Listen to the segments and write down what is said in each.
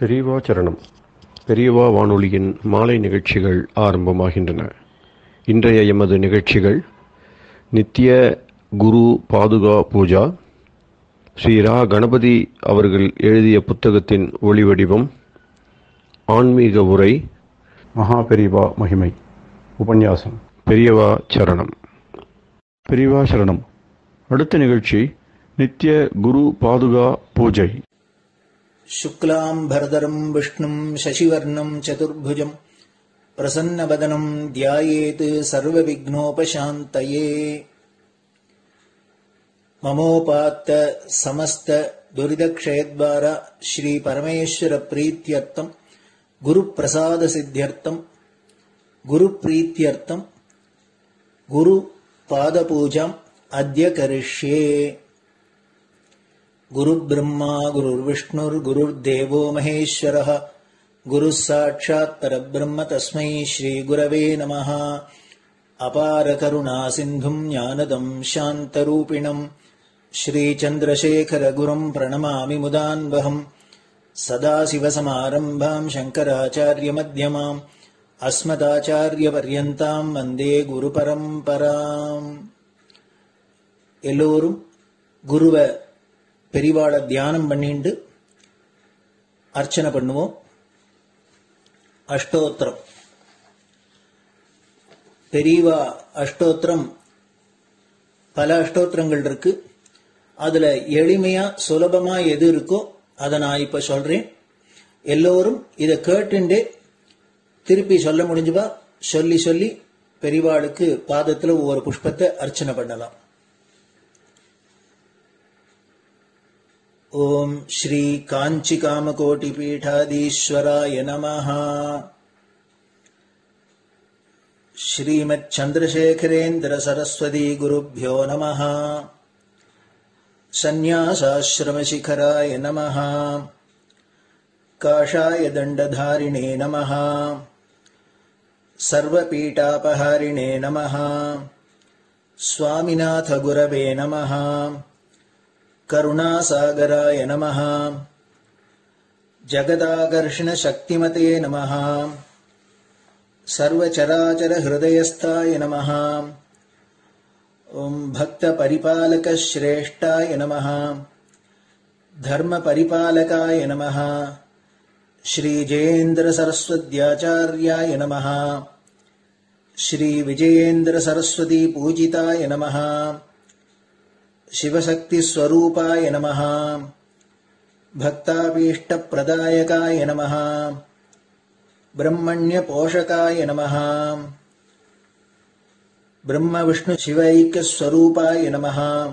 பெரியவா சரணம். பெரியவா வானொலியின் மாலை நிகழ்ச்சிகள் ஆரம்பமாகின்றன. இன்றைய எமது நிகழ்ச்சிகள் நித்திய குரு பாதுகா பூஜா, ஸ்ரீ ரா கணபதி அவர்கள் எழுதிய புத்தகத்தின் ஒளிவடிவம், ஆன்மீக உரை, மகா பெரியவா மகிமை, உபன்யாசம். பெரியவா சரணம். பெரியவா சரணம். அடுத்த நிகழ்ச்சி நித்திய குரு பாதுகா பூஜை. शुक्लाम्भरधरं विष्णुं शशिवर्णं चतुर्भुजं प्रसन्नवदनं ध्यायेत् सर्वविघ्नोपशान्तये। ममोपात्त समस्त दुरितक्षयद्वार श्री परमेश्वर प्रीत्यर्थं गुरुप्रसाद सिद्ध्यर्थं गुरुप्रीत्यर्थं गुरुपादपूजाम् अद्य करिष्ये। गुरुर्ब्रह्मा गुरुर्विष्णुर्गुरुर्देवो महेश्वरः गुरुः साक्षात् परब्रह्म तस्मै श्रीगुरवे नमः। अपारकरुणा सिन्धुं ज्ञानदं शान्तरूपिणं श्रीचन्द्रशेखरगुरुं प्रणमामि मुदान्वहम्। सदाशिवसमारम्भां शङ्कराचार्यमध्यमाम् अस्मदाचार्यपर्यन्तां वन्दे गुरुपरम्पराम्. எல்லோரும் குருவ பெரிவாள தியானம் பண்ணிண்டு அர்ச்சனை பண்ணுவோம். அஷ்டோத்திரம். பெரியவா அஷ்டோத்திரம் பல அஷ்டோத்திரங்கள் இருக்கு. அதுல எளிமையா சுலபமா எது இருக்கோ அதை நான் இப்ப சொல்றேன். எல்லோரும் இதை கேட்டுண்டே திருப்பி சொல்ல முடிஞ்சுபா சொல்லி சொல்லி பெரிவாளுக்கு பாதத்துல ஒவ்வொரு புஷ்பத்தை அர்ச்சனை பண்ணலாம். ओम श्री कांची कामकोटि पीठाधीश्वराय नमः। श्रीमत् चंद्रशेखरेन्द्र सरस्वती गुरुभ्यो नमः। संन्यासाश्रम शिखराय नमः। काषाय दंडधारिणे नमः। सर्वपीठापहारिणे नमः। स्वामिनाथ गुरवे नमः। करुणासागराय नमः। जगदाकर्षण शक्तिमते नमः। सर्वचराचर हृदयस्थाय नमः। ओम भक्त परिपालक श्रेष्ठाय नमः। धर्म परिपालकाय नमः। श्री जयेन्द्र सरस्वत्याचार्याय नमः। श्री विजयेन्द्र सरस्वती पूजिताय नमः। शिवशक्ति स्वरूपाय नमः। भक्ताभीष्ट प्रदायकाय नमः। ब्रह्मण्य पोषकाय नमः। ब्रह्म विष्णु शिवैक्य स्वरूपाय नमः।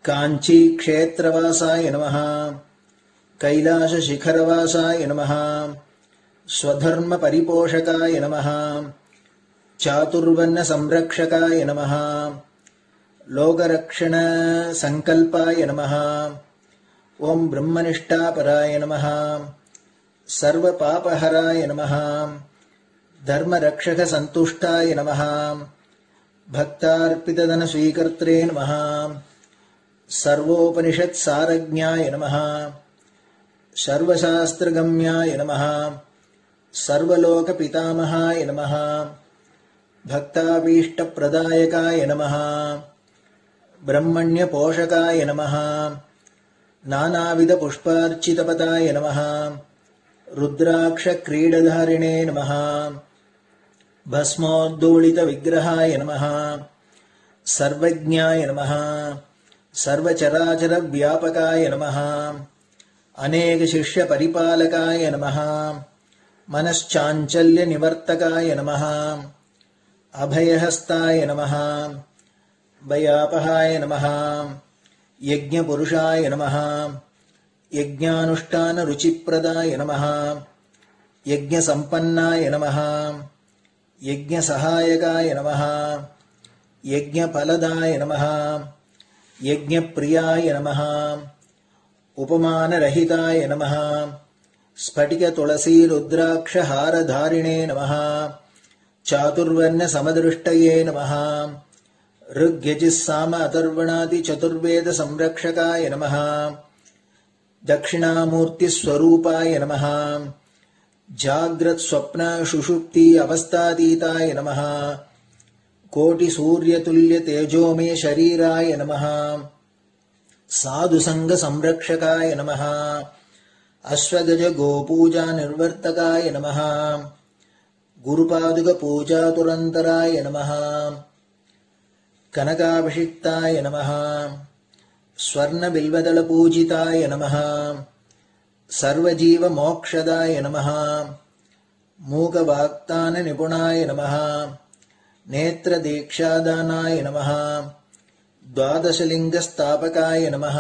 कांची क्षेत्रवासाय नमः। कैलाश शिखरवासाय नमः। स्वधर्म परिपोषकाय नमः। चातुर्वर्ण संरक्षकाय नमः। लोकरक्षण संकल्पाय नमः। ओम ब्रह्मनिष्ठापराय नमः। सर्वपापहराय नमः। धर्मरक्षक संतुष्टाय नमः। भक्तार्पितधन स्वीकर्त्रे नमः। सर्वोपनिषत् सारज्ञाय नमः। सर्वशास्त्रगम्याय नमः। सर्वलोक पितामहाय नमः। भक्ताभीष्ट प्रदायकाय नमः। ब्रह्मण्य पोषकाय नमः। नानाविध पुष्पार्चितपदाय नमः। रुद्राक्ष क्रीडधारिणे नमः। भस्मोद्धूलित विग्रहाय नमः। सर्वज्ञाय नमः। सर्वचराचर व्यापकाय नमः। अनेक शिष्य परिपालकाय नमः। मनश्चाञ्चल्य निवर्तकाय नमः। अभयहस्ताय नमः। भयापहाय नमः। यज्ञपुरुषाय नमः। यज्ञानुष्ठान रुचिप्रदाय नमः। यज्ञसम्पन्नाय नमः। यज्ञसहायकाय नमः। यज्ञफलदाय नमः। यज्ञप्रियाय नमः। उपमानरहिताय नमः। स्फटिक तुलसी रुद्राक्ष हारधारिणे नमः। चातुर्वर्ण समदृष्टये नमः। ऋग्यजुस्साम अथर्वणादि चतुर्वेद संरक्षकाय नमः। தட்சிணாமூர்த்தி ஸ்வரூபாய நமஹ ஜாக்ரத் ஸ்வப்ன சுஷுப்தி அவஸ்தாதீதாய நமஹ கோடி சூரிய துல்லிய தேஜோமே ஷரீராய நமஹ சாது சங்க சம்ரக்ஷகாய நமஹ அஸ்வகஜ கோபூஜா நிர்வர்த்தகாய நமஹ குருபாதுக பூஜா துரந்தராய நமஹ கனகாபிஷிக்தாய நமஹ ஸ்வர்ண பில்வதள பூஜிதாய நமஹ சர்வஜீவ மோக்ஷதாய நமஹ மூக வாக்தான நிபுணாய நமஹ நேத்ர தீக்ஷாதானாய நமஹ द्वादशलिंग स्थापकाय नमः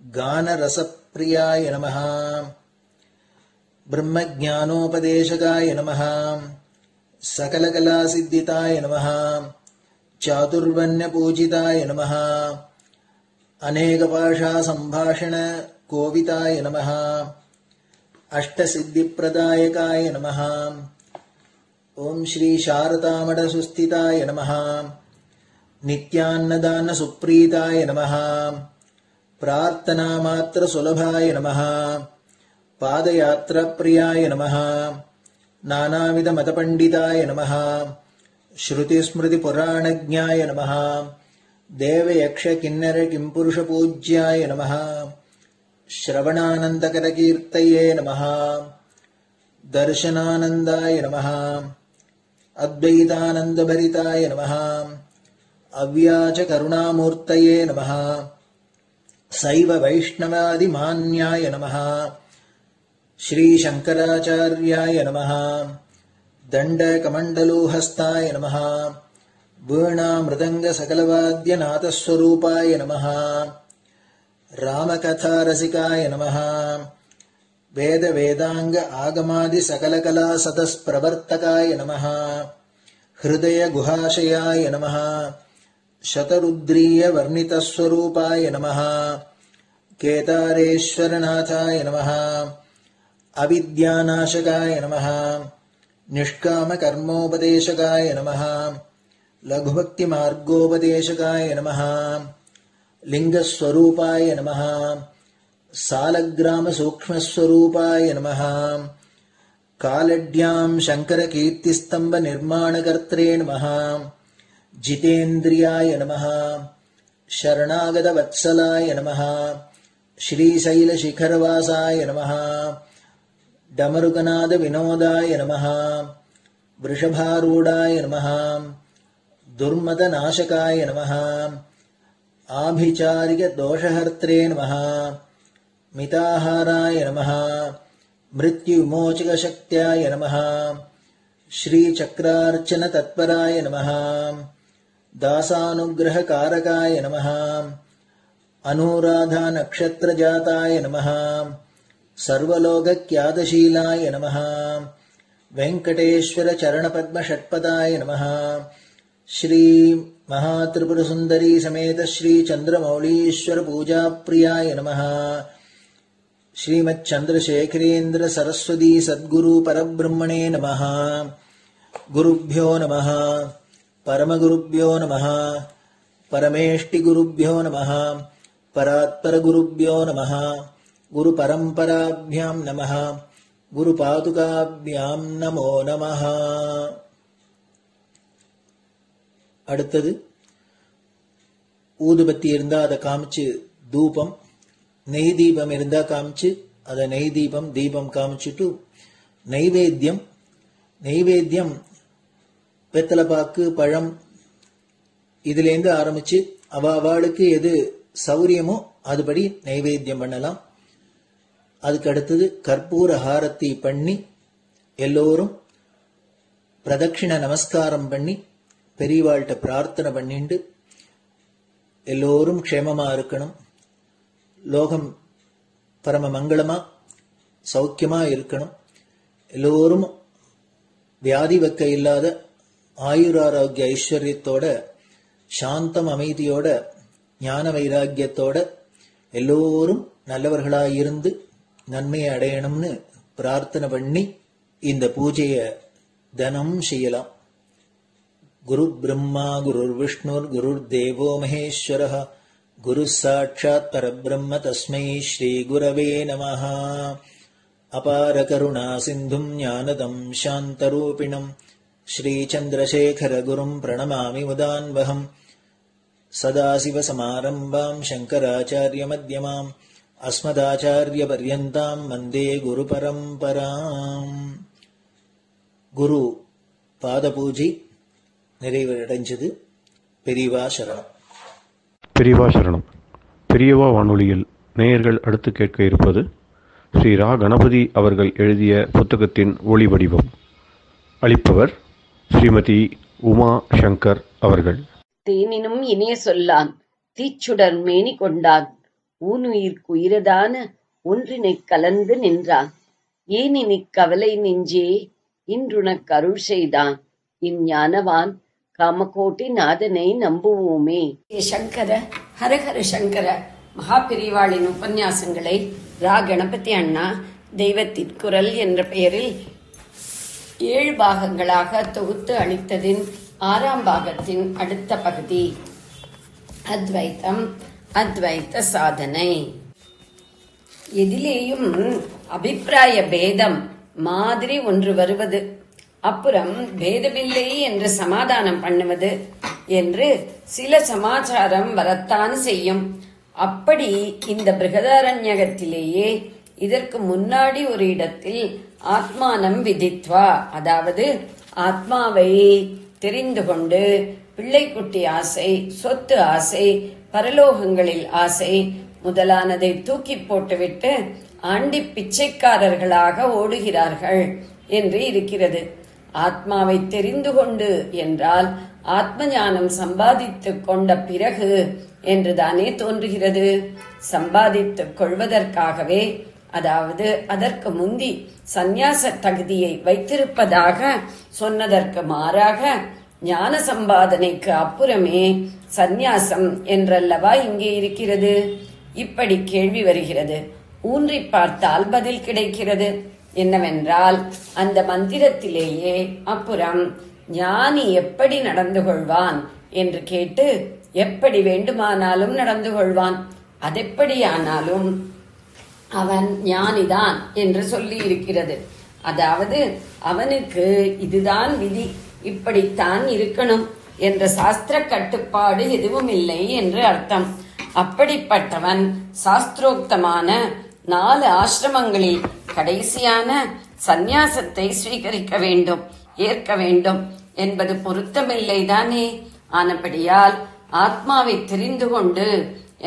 गान रसप्रियाय नमः ब्रह्मज्ञानोपदेशकाय नमः सकलकलासिद्धिताय नमः चातुर्वण्यपूजिताय नमः अनेकभाषा संभाषण कोविताय नमः अष्टसिद्धिप्रदायकाय नमः ओम श्री शारदामठ सुस्थिताय नमः नित्यान्नदान सुप्रीताय नमः प्रार्थना मात्र सुलभाय नमः पादयात्रा प्रियाय नमः नानाविध मतपंडिताय नमः श्रुति स्मृति पुराणज्ञाय नमः देव यक्ष किन्नर किंपुरुष पूज्याय नमः श्रवणानंदकर कीर्तये नमः दर्शनानंदाय नमः अद्वैतानंद भरिताय नमः अव्याच करुणामूर्तये नमः शैव वैष्णवादि मान्याय नमः श्री शंकराचार्याय नमः दंड कमंडलूहस्ताय नमः वीणा मृदंग सकलवाद्य नाथस्वरूपाय नमः रामकथा रसिकाय नमः वेद वेदांग आगमादि सकलकला सतस्प्रवर्तकाय नमः हृदय गुहाशयाय नमः शतरुद्रीय वर्णितस्वरूपाय नमः केदारेश्वरनाथाय नमः अविद्यानाशकाय नमः निष्काम कर्मोपदेशकाय नमः लघुभक्ति मार्गोपदेशकाय नमः लिंगस्वरूपाय नमः सालग्राम सूक्ष्मस्वरूपाय नमः कालड्यां शंकर कीर्तिस्तंभ निर्माणकर्त्रे नमः जितेन्द्रियाय नमः शरणागत वत्सलाय नमः श्रीशैल शिखरवासाय नमः डमरुकनाद विनोदाय नमः वृषभारूढ़ाय नमः दुर्मद नाशकाय नमः आभिचारिक दोषहर्त्रे नमः मिताहाराय नमः मृत्युविमोचक शक्त्याय नमः श्री चक्रार्चन तत्पराय नमः दासानुग्रह कारकाय नमः अनुराधा नक्षत्र जाताय नमः सर्वलोकख्यातशीलाय नमः वेंकटेश्वर चरण पद्म षट्पदाय नमः श्री महात्रिपुर सुंदरी समेत श्री चंद्रमौलीश्वर पूजा प्रियाय नमः श्रीमच्चंद्रशेखरेन्द्र सरस्वती सद्गुरु परब्रह्मणे नमः गुरुभ्यो नमः परमगुरुभ्यो नमः परमेष्टिगुरुभ्यो नमः परात्परगुरुभ्यो नमः गुरुपरम्पराभ्यां नमः गुरुपादुकाभ्यां नमो नमः அடுத்தது ஊதுபத்தி இருந்தா அதை காமிச்சு தூபம், நெய் தீபம் இருந்தா காமிச்சு அதை நெய் தீபம் தீபம் காமிச்சுட்டு நெய்வேத்தியம் வெத்தலைப்பாக்கு பழம் இதுலேருந்து ஆரம்பிச்சு அவளுக்கு எது சௌரியமோ அதுபடி நைவேத்தியம் பண்ணலாம். அதுக்கு அடுத்தது கற்பூர ஹாரத்தி பண்ணி எல்லோரும் பிரதட்சிண நமஸ்காரம் பண்ணி பெரியவாள்கிட்ட பிரார்த்தனை பண்ணிண்டு எல்லோரும் க்ஷேமமா இருக்கணும், லோகம் பரம மங்களமா சௌக்கியமா இருக்கணும், எல்லோரும் வியாதி வெக்க இல்லாத ஆயுராரோக்கிய ஐஸ்வர்யத்தோட சாந்தம் அமைதியோட ஞான வைராக்கியத்தோட எல்லோரும் நல்லவர்களாயிருந்து நன்மையை அடையணும்னு பிரார்த்தனை பண்ணி இந்த பூஜையை தினம் செய்யலாம். குரு பிரம்மா குரு விஷ்ணுர் குரு தேவோ மகேஸ்வரः குருः சாட்சாத் பரபிரம்ம தஸ்மை ஸ்ரீ குரவே நமः. அபார கருணா சிந்தும் ஞானதம் சாந்தரூபிணம் ஸ்ரீசந்திரசேகர குரும் பிரணமாமி முதான்வகம். சதாசிவசமாரம்பாம் சங்கராச்சாரிய மத்யமாம் அஸ்மதாச்சாரிய பர்யந்தாம் வந்தே குரு பரம்பராம். குரு பாத பூஜை நிறைவடைஞ்சது. பெரியவா சரணம். பெரியவா சரணம். பெரியவா வானொலியில் நேயர்கள் அடுத்து கேட்க இருப்பது ஸ்ரீ ரா கணபதி அவர்கள் எழுதிய புத்தகத்தின் ஒளி வடிவம். அளிப்பவர் ஸ்ரீமதி உமா சங்கர் அவர்கள். தேனினும் இனிய சொல்லான் தீச்சுடர் மேனி கொண்டான் ஊனுயிர்க்குயிரதான ஒன்றினைக் கலந்து நின்றான் ஏனினிக் கவலை நெஞ்சே இன்றுனக் அருள் செய்தான் இஞ்ஞானவான் காமகோட்டி நாதனை நம்புவோமே. சங்கர ஹரஹர சங்கர மகாபெரிவாளின் உபன்யாசங்களை ரா கணபதி அண்ணா தெய்வத்தின் குரல் என்ற பெயரில் 7 பாகங்களாக தொகுத்து அளித்ததின் 6ஆம் பாகத்தின் அடுத்த பகுதி அத்வைத்தம், அத்வைத்த சாதனை. எதிலேயும் அபிப்பிராய பேதம் மாதிரி ஒன்று வருவது, அப்புறம் பேதமில்லை என்று சமாதானம் பண்ணுவது என்று சில சமாச்சாரம் வரத்தான் செய்யும். அப்படி இந்த பிருகதாரண்யகத்திலேயே இதற்கு முன்னாடி ஒரு இடத்தில் ஆத்மானம் விதித்வா, அதாவது ஆத்மாவை தெரிந்து கொண்டு பிள்ளைக்குட்டி ஆசை, சொத்து ஆசை, பரலோகங்களில் ஆசை முதலானதை தூக்கி போட்டுவிட்டு ஆண்டி பிச்சைக்காரர்களாக ஓடுகிறார்கள் என்று இருக்கிறது. ஆத்மாவை தெரிந்து கொண்டு என்றால் ஆத்ம ஞானம் சம்பாதித்துக் கொண்ட பிறகு என்றுதானே தோன்றுகிறது. சம்பாதித்துக் கொள்வதற்காகவே, அதாவது அதற்கு முந்தி சந்நியாச தகுதியை வைத்திருப்பதாக சொன்னதற்கு மாறாக ஞான சம்பாதனைக்கு அப்புறமே சந்நியாசம் என்றல்லவா இங்கே இருக்கிறது. இப்படி கேள்வி வருகிறது. ஊன்றி பார்த்தால் பதில் கிடைக்கிறது. என்னவென்றால் அந்த மந்திரத்திலேயே அப்புறம் ஞானி எப்படி நடந்து கொள்வான் என்று கேட்டு எப்படி வேண்டுமானாலும் நடந்து கொள்வான், அதெப்படியானாலும் அவன் ஞானிதான் என்று சொல்லி இருக்கிறது. அதாவது அவனுக்கு இதுதான் விதி, இப்படித்தான் இருக்கணும் என்ற சாஸ்திர கட்டுப்பாடு எதுவும் இல்லை என்று அர்த்தம். அப்படிப்பட்டவன் சாஸ்திரோக்தமான 4 ஆசிரமங்களில் கடைசியான சந்நியாசத்தை ஸ்வீகரிக்க வேண்டும், ஏற்க வேண்டும் என்பது பொருத்தமில்லைதானே. ஆனபடியால் ஆத்மாவை தெரிந்து கொண்டு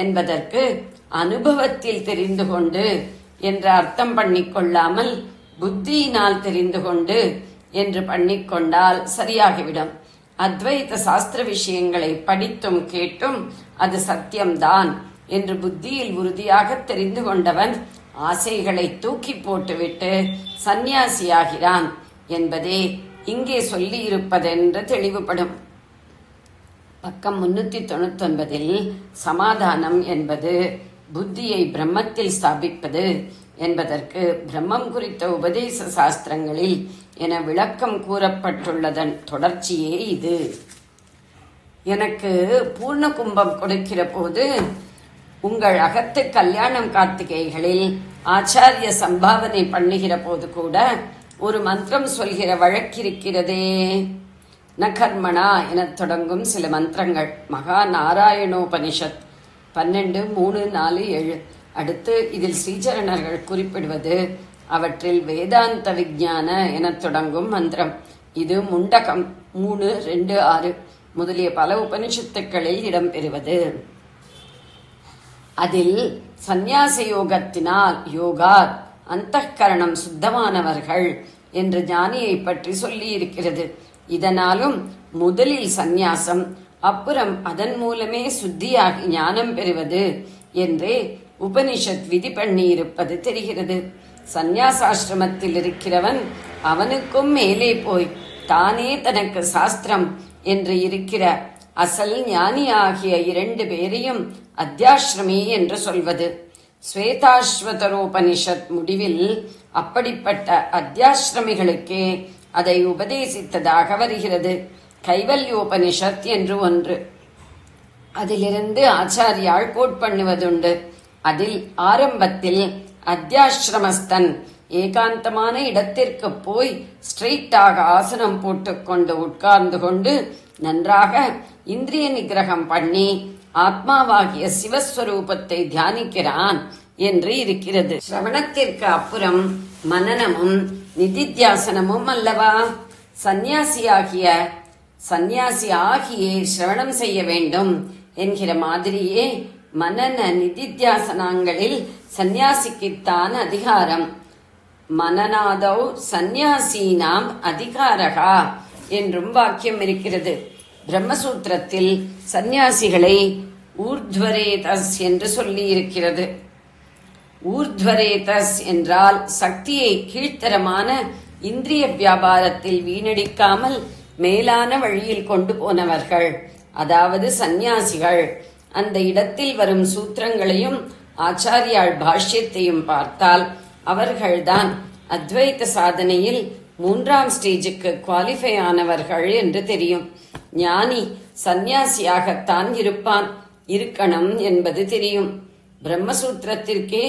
என்பதற்கு அனுபவத்தில் தெரிந்து கொண்டு என்ற அர்த்தம் பண்ணிக்கொள்ளாமல் புத்தியினால் தெரிந்து கொண்டு என்று பண்ணிக்கொண்டால் சரியாகிவிடும். அத்வைத சாஸ்திர விஷயங்களை படித்தும் கேட்டும் அது சத்தியம்தான் என்று புத்தியில் உறுதியாக தெரிந்து கொண்டவன் ஆசைகளை தூக்கி போட்டுவிட்டு சந்நியாசியாகிறான் என்பதே இங்கே சொல்லி இருப்பதென்று தெளிவுபடும். பக்கம் 399 சமாதானம் என்பது புத்தியை பிரம்மத்தில் ஸ்தாபிப்பது என்பதற்கு பிரம்மம் குறித்த உபதேச சாஸ்திரங்களில் என விளக்கம் கூறப்பட்டுள்ளதன் தொடர்ச்சியே இது. எனக்கு பூர்ண கும்பம் கொடுக்கிற போது உங்கள் அகத்து கல்யாணம் கார்த்திகைகளில் ஆச்சாரிய சம்பாவனை பண்ணுகிற போது கூட ஒரு மந்திரம் சொல்கிற வழக்கிருக்கிறதே. நகர்மணா என தொடங்கும் சில மந்திரங்கள் மகா நாராயணோபனிஷத் 12, 3, 4, 7. அடுத்து இதில் ஸ்ரீசரணர்கள் குறிப்பிடுவது அவற்றில் வேதாந்த விஞ்ஞான என தொடங்கும் மந்திரம். இது முண்டகம் 3, 2, 6 முதலிய பல உபனிஷத்துக்களில் இடம்பெறுவது. அதில் சந்நியாச யோகத்தினால் யோகாத் அந்தఃகரணம் சுத்தமானவர்கள் என்று ஞானியை பற்றி சொல்லி இருக்கிறது. இதனாலும் முதலில் சந்நியாசம், அப்புறம் அதன் மூலமே சுத்தியாகி ஞானம் பெறுவது என்றே உபனிஷத் விதி பண்ணி இருப்பது தெரிகிறது. சந்நியாசாசிரமத்தில் இருக்கிறவன் அவனுக்கும் மேலே போய் தானே தனக்கு சாஸ்திரம் என்று இருக்கிற அசல் ஞானி ஆகிய 2 பேரையும் அத்தியாசிரமி என்று சொல்வது. ஸ்வேதாஸ்வதரோபனிஷத் முடிவில் அப்படிப்பட்ட அத்தியாசிரமிகளுக்கே அதை உபதேசித்ததாக வருகிறது. கைவல்யோபனிஷத் என்று ஒன்று. அதிலிருந்து ஆச்சாரியால் கோட் பண்ணுவதுண்டு. அதில் ஆரம்பத்தில் அத்தியாசிரமஸ்தன் ஏகாந்தமான இடத்திற்கு போய் ஸ்ட்ரெயிட்டாக ஆசனம் போட்டுக்கொண்டு உட்கார்ந்து கொண்டு நன்றாக இந்திரிய நிகிரகம் பண்ணி ஆத்மாவாகிய சிவஸ்வரூபத்தை தியானிக்கிறான் என்று இருக்கிறது. சிரவணத்திற்கு அப்புறம் மனனமும் நிதித்தியாசனமும் அல்லவா? சந்நியாசி ஆகியே சிரவணம் செய்ய வேண்டும் என்கிற மாதிரியே மனன நிதித்தியாசனங்களில் சந்நியாசிக்குத்தான் அதிகாரம். மனநாதௌ சந்நியாசீனாம் அதிகாரகா என்றும் வாக்கியம் இருக்கிறது. பிரம்மசூத்திரத்தில் சந்நியாசிகளை ஊர்த்வரேதஸ் என்று சொல்லி இருக்கிறது. ஊர்த்வரேதஸ் என்றால் சக்தியை கீழ்த்தரமான இந்திரிய வியாபாரத்தில் வீணடிக்காமல் மேலான வழியில் கொண்டு போனவர்கள், அதாவது சந்நியாசிகள். அந்த இடத்தில் வரும் சூத்திரங்களையும் ஆச்சாரியாள் பாஷ்யத்தையும் பார்த்தால் அவர்கள்தான் அத்வைத சாதனையில் 3ஆம் ஸ்டேஜுக்கு குவாலிஃபை ஆனவர்கள் என்று தெரியும். ஞானி சந்நியாசியாகத்தான் இருக்கணும் என்பது தெரியும். பிரம்மசூத்திரத்திற்கே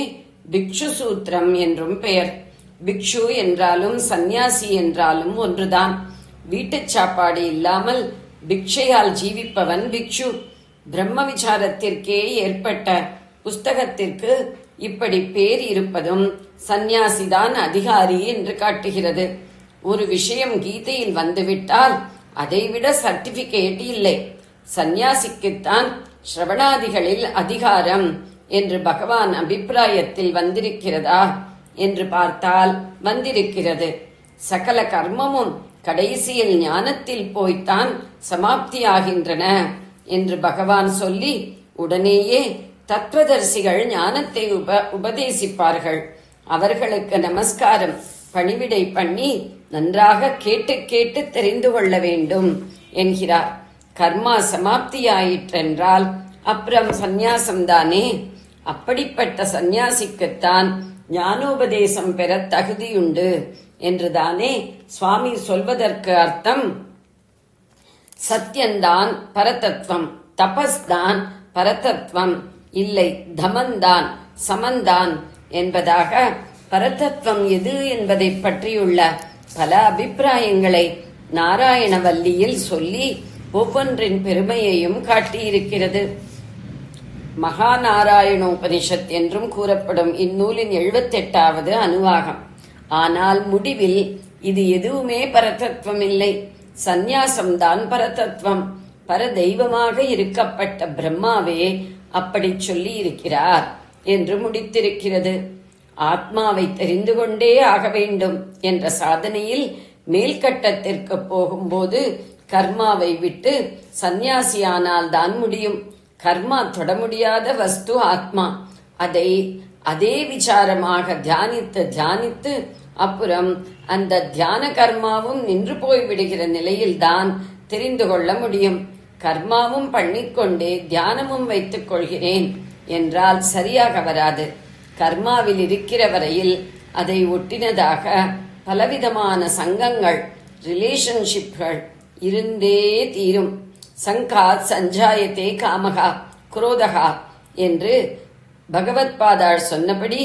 பிக்ஷு சூத்திரம் என்றும் பெயர். பிக்ஷு என்றாலும் சந்நியாசி என்றாலும் ஒன்றுதான். வீட்டு சாப்பாடு இல்லாமல் பிக்ஷையால் ஜீவிப்பவன் பிக்ஷு. பிரம்ம விசாரத்திற்கே ஏற்பட்ட புஸ்தகத்திற்கு இப்படி பேர் இருப்பதும் சந்நியாசிதான் அதிகாரி என்று காட்டுகிறது. ஒரு விஷயம் கீதையில் வந்துவிட்டால் அதைவிட சர்டிபிகேட் இல்லை. சந்நியாசிக்குத்தான் ஸ்ரவணாதிகளில் அதிகாரம் என்று பகவான் அபிப்பிராயத்தில் வந்திருக்கிறதா என்று பார்த்தால் வந்திருக்கிறது. சகல கர்மமும் கடைசியில் ஞானத்தில் போய்த்தான் சமாப்தியாகின்றன என்று பகவான் சொல்லி உடனேயே தத்துவதர்சிகள் ஞானத்தை உபதேசிப்பார்கள். அவர்களுக்கு நமஸ்காரம் பணிவிடை பண்ணி நன்றாக கேட்டு கேட்டு தெரிந்து கொள்ள வேண்டும் என்கிறார். கர்மா சமாப்தியாயிற்றென்றால் அப்புறம் சந்நியாசம்தானே. அப்படிப்பட்ட சந்நியாசிக்குத்தான் ஞானோபதேசம் பெற தகுதியுண்டு என்றுதானே சுவாமி சொல்வதற்கு அர்த்தம். சத்தியந்தான் பரதத்துவம், தபஸ்தான் பரதத்துவம் இல்லை, தமந்தான் சமந்தான் என்பதாக பரதத்துவம் எது என்பதை பற்றியுள்ள பல அபிப்பிராயங்களை நாராயணவல்லியில் சொல்லி ஒவ்வொன்றின் பெருமையையும் காட்டியிருக்கிறது. மகாநாராயணோபனிஷத் என்றும் கூறப்படும் இந்நூலின் 78வது அனுவாகம். ஆனால் முடிவில் இது எதுவுமே பரதத்துவம் இல்லை, சந்நியாசம்தான் பரதத்துவம். பரதெய்வமாக இருக்கப்பட்ட பிரம்மாவே அப்படி சொல்லி இருக்கிறார் என்று முடித்திருக்கிறது. ஆத்மாவை தெரிந்து கொண்டே ஆக வேண்டும் என்ற சாதனையில் மேல்கட்டத்திற்கு போகும்போது கர்மாவை விட்டு சந்நியாசியானால் தான் முடியும். கர்மா தொட முடியாத வஸ்து ஆத்மா. அதை அதே விசாரமாக தியானித்து அப்புறம் அந்த தியான கர்மாவும் நின்று போய்விடுகிற நிலையில்தான் தெரிந்து கொள்ள முடியும். கர்மாவும் பண்ணிக்கொண்டே தியானமும் வைத்துக் கொள்கிறேன் என்றால் சரியாக வராது. கர்மாவில் இருக்கிற வரையில் அதை ஒட்டினதாக பலவிதமான சங்கங்கள், ரிலேஷன்ஷிப்கள் இருந்தே தீரும். சங்காத் சஞ்சாயத்தே காமகா குரோதகா என்று பகவத் பாதாள் சொன்னபடி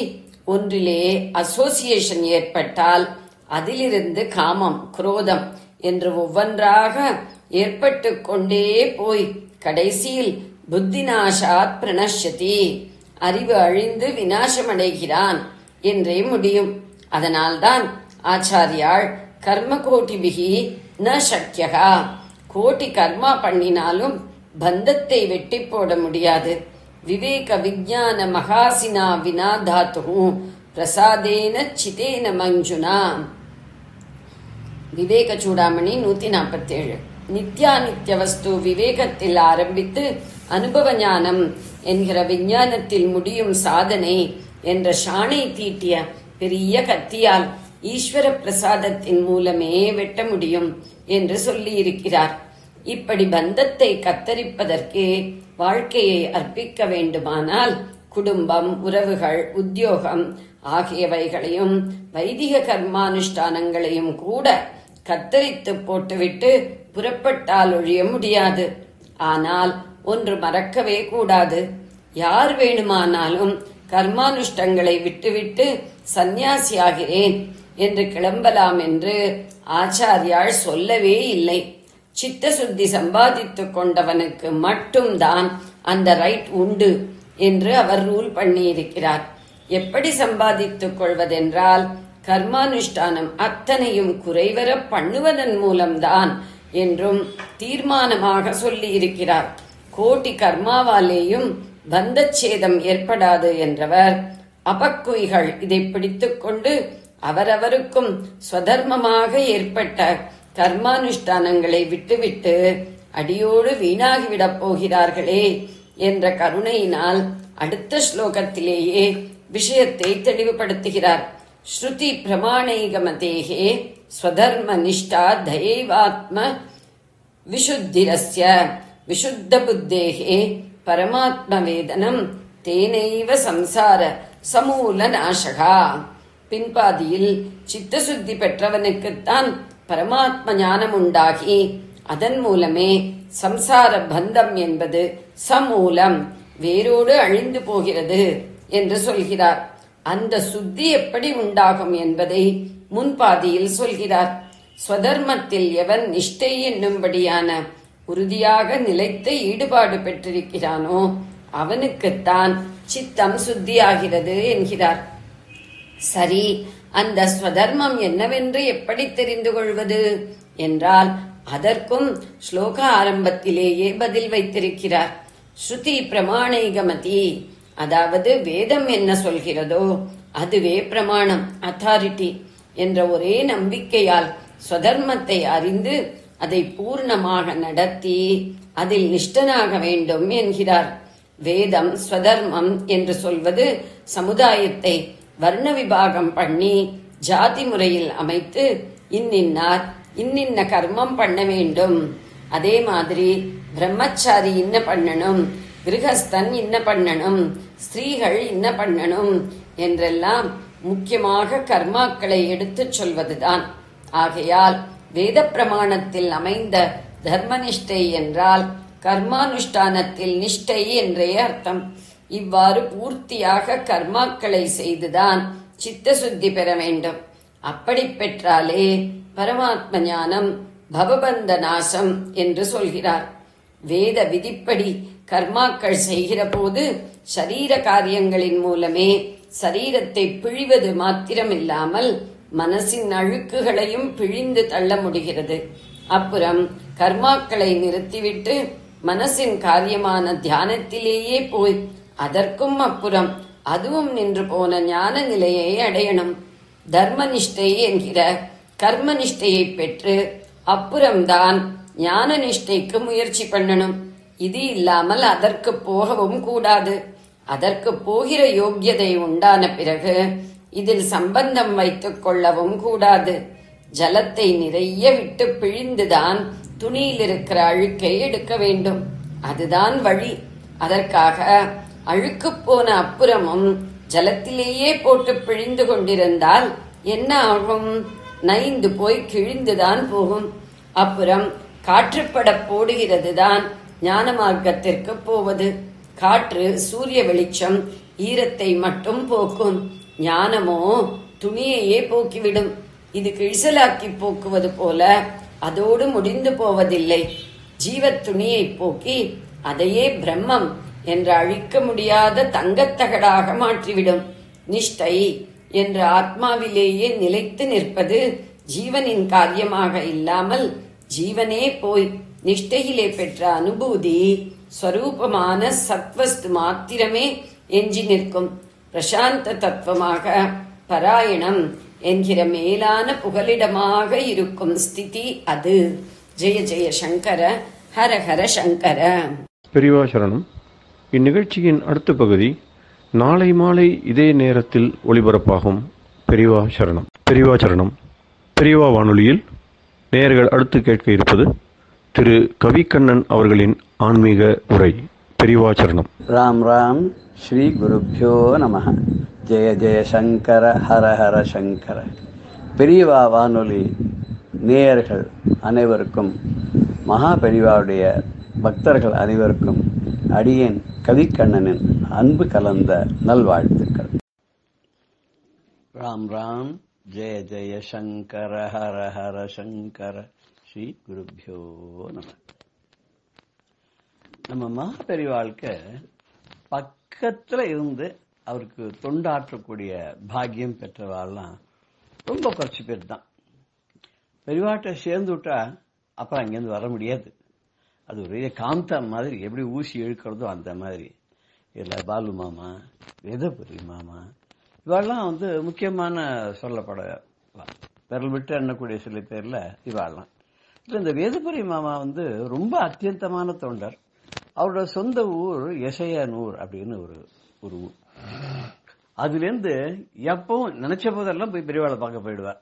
ஒன்றிலே அசோசியேஷன் ஏற்பட்டால் அதிலிருந்து காமம், குரோதம் என்று ஒவ்வொன்றாக ஏற்பட்டு கொண்டே போய் கடைசியில் புத்திநாசாத் பிரணஷ்யதி, அறிவு அழிந்து விநாசமடைகிறான் என்றே முடியும். அதனால்தான் ஆச்சாரியாள் கர்ம கோட்டிபிகி ந சக்கியகா, கோட்டி கர்மா பண்ணினாலும் பந்தத்தை வெட்டி போட முடியாது. விவேக விஞ்ஞான மகாசினா வினாதாத்து பிரசாதேன சிதேன மஞ்சுனா. விவேக சூடாமணி 147. நித்யானித்ய வஸ்து விவேகத்தில் ஆரம்பித்து அனுபவ ஞானம் என்கிற விஞ்ஞானத்தில் முடியும் சாதனை என்ற ஷாணை தீட்டிய பெரிய கத்தியால் ஈஸ்வர பிரசாதத்தின் மூலமே வெட்ட முடியும் என்று சொல்லி இருக்கிறார். இப்படி பந்தத்தை கத்தரிப்பதற்கே வாழ்க்கையை அர்ப்பிக்க வேண்டுமானால் குடும்பம், உறவுகள், உத்தியோகம் ஆகியவைகளையும் வைதிக கர்மானுஷ்டானங்களையும் கூட கத்தரித்து போட்டுவிட்டு புறப்பட்டால் ஒழிய முடியாது. ஆனால் ஒன்று மறக்கவே கூடாது. யார் வேணுமானாலும் கர்மானுஷ்டங்களை விட்டுவிட்டு சந்நியாசியாகிறேன் என்று கிளம்பலாம் என்று ஆச்சாரியால் சொல்லவே இல்லை. சித்த சுத்தி சம்பாதித்துக் கொண்டவனுக்கு மட்டும்தான் அந்த ரைட் உண்டு என்று அவர் ரூல் பண்ணி இருக்கிறார். எப்படி சம்பாதித்துக் கொள்வதென்றால் கர்மானுஷ்டானம் அத்தனையும் குறைவர பண்ணுவதன் மூலம்தான் என்றும் தீர்மானமாக சொல்லி இருக்கிறார். கோட்டி கர்மாவாலேயும் பந்தச்சேதம் ஏற்படாது என்றவர் அபக்குய்கள் இதை பிடித்துக் கொண்டு அவரவருக்கும் ஸ்வதர்மமாக ஏற்பட்ட கர்மானுஷ்டானங்களை விட்டுவிட்டு அடியோடு வீணாகிவிடப் போகிறார்களே என்ற கருணையினால் அடுத்த ஸ்லோகத்திலேயே விஷயத்தை தெளிவுபடுத்துகிறார். ஸ்ருதி பிரமாணைகமதேகே ஸ்வதர்ம நிஷ்டா தயைவாத்ம விஷுத்திரஸ்ய விஷுத்த புத்தேகே பரமாத்ம வேதனம் தேனைவ சம்சார சமூல நாசகா. பின்பாதியில் சித்தசுத்தி பெற்றவனுக்குத்தான் பரமாத்ம ஞானம் உண்டாகி அதன் மூலமே சம்சார பந்தம் என்பது சமூலம் வேரோடு அழிந்து போகிறது என்று சொல்கிறார். அந்த சுத்தி எப்படி உண்டாகும் என்பதை முன்பாதியில் சொல்கிறார். ஸ்வதர்மத்தில் எவன் நிஷ்டை என்னும்படியான உறுதியாக நிலைத்த ஈடுபாடு பெற்றிருக்கிறானோ அவனுக்குத்தான் சித்தம் சுத்தியாகிறது என்கிறார். சரி, அந்த ஸ்வதர்மம் என்னவென்று எப்படி தெரிந்து கொள்வது என்றால் அதற்கும் ஸ்லோக ஆரம்பத்திலேயே பதில் வைத்திருக்கிறார். ஸ்ருதி பிரமாணைகமதி, அதாவது வேதம் என்ன சொல்கிறதோ அதுவே பிரமாணம், அத்தாரிட்டி என்ற ஒரே நம்பிக்கையால் ஸ்வதர்மத்தை அறிந்து அதை பூர்ணமாக நடத்தி அதில் நிஷ்டனாக வேண்டும் என்கிறார். வேதம் ஸ்வதர்மம் என்று சொல்வது சமுதாயத்தை வர்ண விபாகம் பண்ணி ஜாதி முறையில் அமைத்து இன்னின்னார் இன்னின்ன கர்மம் பண்ண வேண்டும், அதே மாதிரி பிரம்மச்சாரி இன்ன பண்ணணும், கிரகஸ்தன் இன்ன பண்ணணும், ஸ்திரீகள் இன்ன பண்ணணும் என்றெல்லாம் முக்கியமாக கர்மாக்களை எடுத்துச் சொல்வதுதான். ஆகையால் வேத பிரமாணத்தில் அமைந்த தர்மநிஷ்டை என்றால் கர்மானுஷ்டானத்தில் நிஷ்டை என்றே அர்த்தம். இவ்வாறு பூர்த்தியாக கர்மாக்களை செய்துதான் சித்த சுத்தி பெற வேண்டும். அப்படி பெற்றாலே பரமாத்ம ஞானம் பவபந்த நாசம் என்று சொல்கிறார். வேத விதிப்படி கர்மாக்கள் செய்கிற போது சரீர காரியங்களின் மூலமே சரீரத்தை பிழிவது மாத்திரமில்லாமல் மனசின் அழுக்குகளையும் பிழிந்து தள்ள முடிகிறது. அப்புறம் கர்மாக்களை நிறுத்திவிட்டு மனசின் காரியமான தியானத்திலேயே போய் அதற்கும் அப்புறம் அதுவும் நின்று போன ஞான நிலையை அடையணும். தர்மநிஷ்டை என்கிற கர்மநிஷ்டையை பெற்று அப்புறம்தான் ஞான நிஷ்டைக்கு முயற்சி பண்ணணும். இது இல்லாமல் அதற்கு போகவும் கூடாது. அதற்கு போகிற யோக்கியதை உண்டான பிறகு இதில் சம்பந்தம் வைத்துக் கொள்ளவும் கூடாது. ஜலத்தை நிறைய விட்டு பிழிந்துதான் துணியில் இருக்கிற அழுக்கை எடுக்க வேண்டும். அதுதான் வழி. அதற்காக அழுக்கு போன அப்புறமும் ஜலத்திலேயே போட்டு பிழிந்து கொண்டிருந்தால் என்ன ஆகும்? நைந்து போய் கிழிந்துதான் போகும். அப்புறம் காற்றுப்பட போடுகிறது தான் ஞான மார்க்கத்திற்கு போவது. காற்று சூரிய வெளிச்சம் ஈரத்தை மட்டும் போக்கும். ஞானமோ துணியையே போக்கிவிடும். இது கிழிசலாக்கி போக்குவது போல அதோடு முடிந்து போவதில்லை. ஜீவத் துணியை போக்கி அதையே பிரம்மம் என்று அழிக்க முடியாத தங்கத்தகடாக மாற்றிவிடும். நிஷ்டை என்று ஆத்மாவிலேயே நிலைத்து நிற்பது ஜீவனின் காரியமாக இல்லாமல் ஜீவனே போய் நிஷ்டையிலே பெற்ற அனுபூதி ஸ்வரூபமான சத்வஸ்து மாத்திரமே எஞ்சி நிற்கும். பிரசாந்த தத்துவமாக பராயணம் என்கிற மேலான புகலிடமாக இருக்கும் ஸ்திதி அது. ஜெய ஜெய சங்கர, ஹர ஹர சங்கர. பெரியவா சரணம். இந்நிகழ்ச்சியின் அடுத்த பகுதி நாளை மாலை இதே நேரத்தில் ஒளிபரப்பாகும். பெரியவா சரணம். பெரியவா சரணம். பெரியவா வானொலியில் நேயர்கள் அடுத்து கேட்க இருப்பது திரு கவிக்கண்ணன் அவர்களின் ஆன்மீக உரை. பெரியவா சரணம். ராம் ராம். ஸ்ரீ குருப்யோ நம. ஜெய ஜெய சங்கர, ஹர ஹர சங்கர. பெரியவா வானொலி நேயர்கள் அனைவருக்கும், மகா பெரியவாவுடைய பக்தர்கள் அனைவருக்கும் அடியேன் கவிக்கண்ணனின் அன்பு கலந்த நல்வாழ்த்துக்கள். ராம் ராம். ஜெய ஜெய சங்கர ஹர ஹர சங்கர. ஸ்ரீ குருப்யோ நம. நம்ம மகாபெரிவாளுக்கு பக்கத்துல இருந்து அவருக்கு தொண்டாற்றக்கூடிய பாக்கியம் பெற்றவாள்லாம் ரொம்ப குறைச்சி பேர் தான். பெரியவாட்ட சேர்ந்து விட்டா அப்புறம் அங்கேருந்து வர முடியாது. அது ஒரு காந்தம் மாதிரி, எப்படி ஊசி இழுக்கிறதோ அந்த மாதிரி. இதில் பாலு மாமா, வேதபுரி மாமா, இவாள்லாம் முக்கியமான சொல்லப்பட விரல் விட்டு எண்ணக்கூடிய சில பேர்ல இவாள்லாம். இந்த வேதபுரி மாமா ரொம்ப அத்தியந்தமான தொண்டர். அவரோட சொந்த ஊர் எசையனூர் அப்படின்னு ஒரு ஊர். அதுல இருந்து எப்பவும் நினைச்ச போதெல்லாம் போய் பெரியவாளை பார்க்க போயிடுவார்.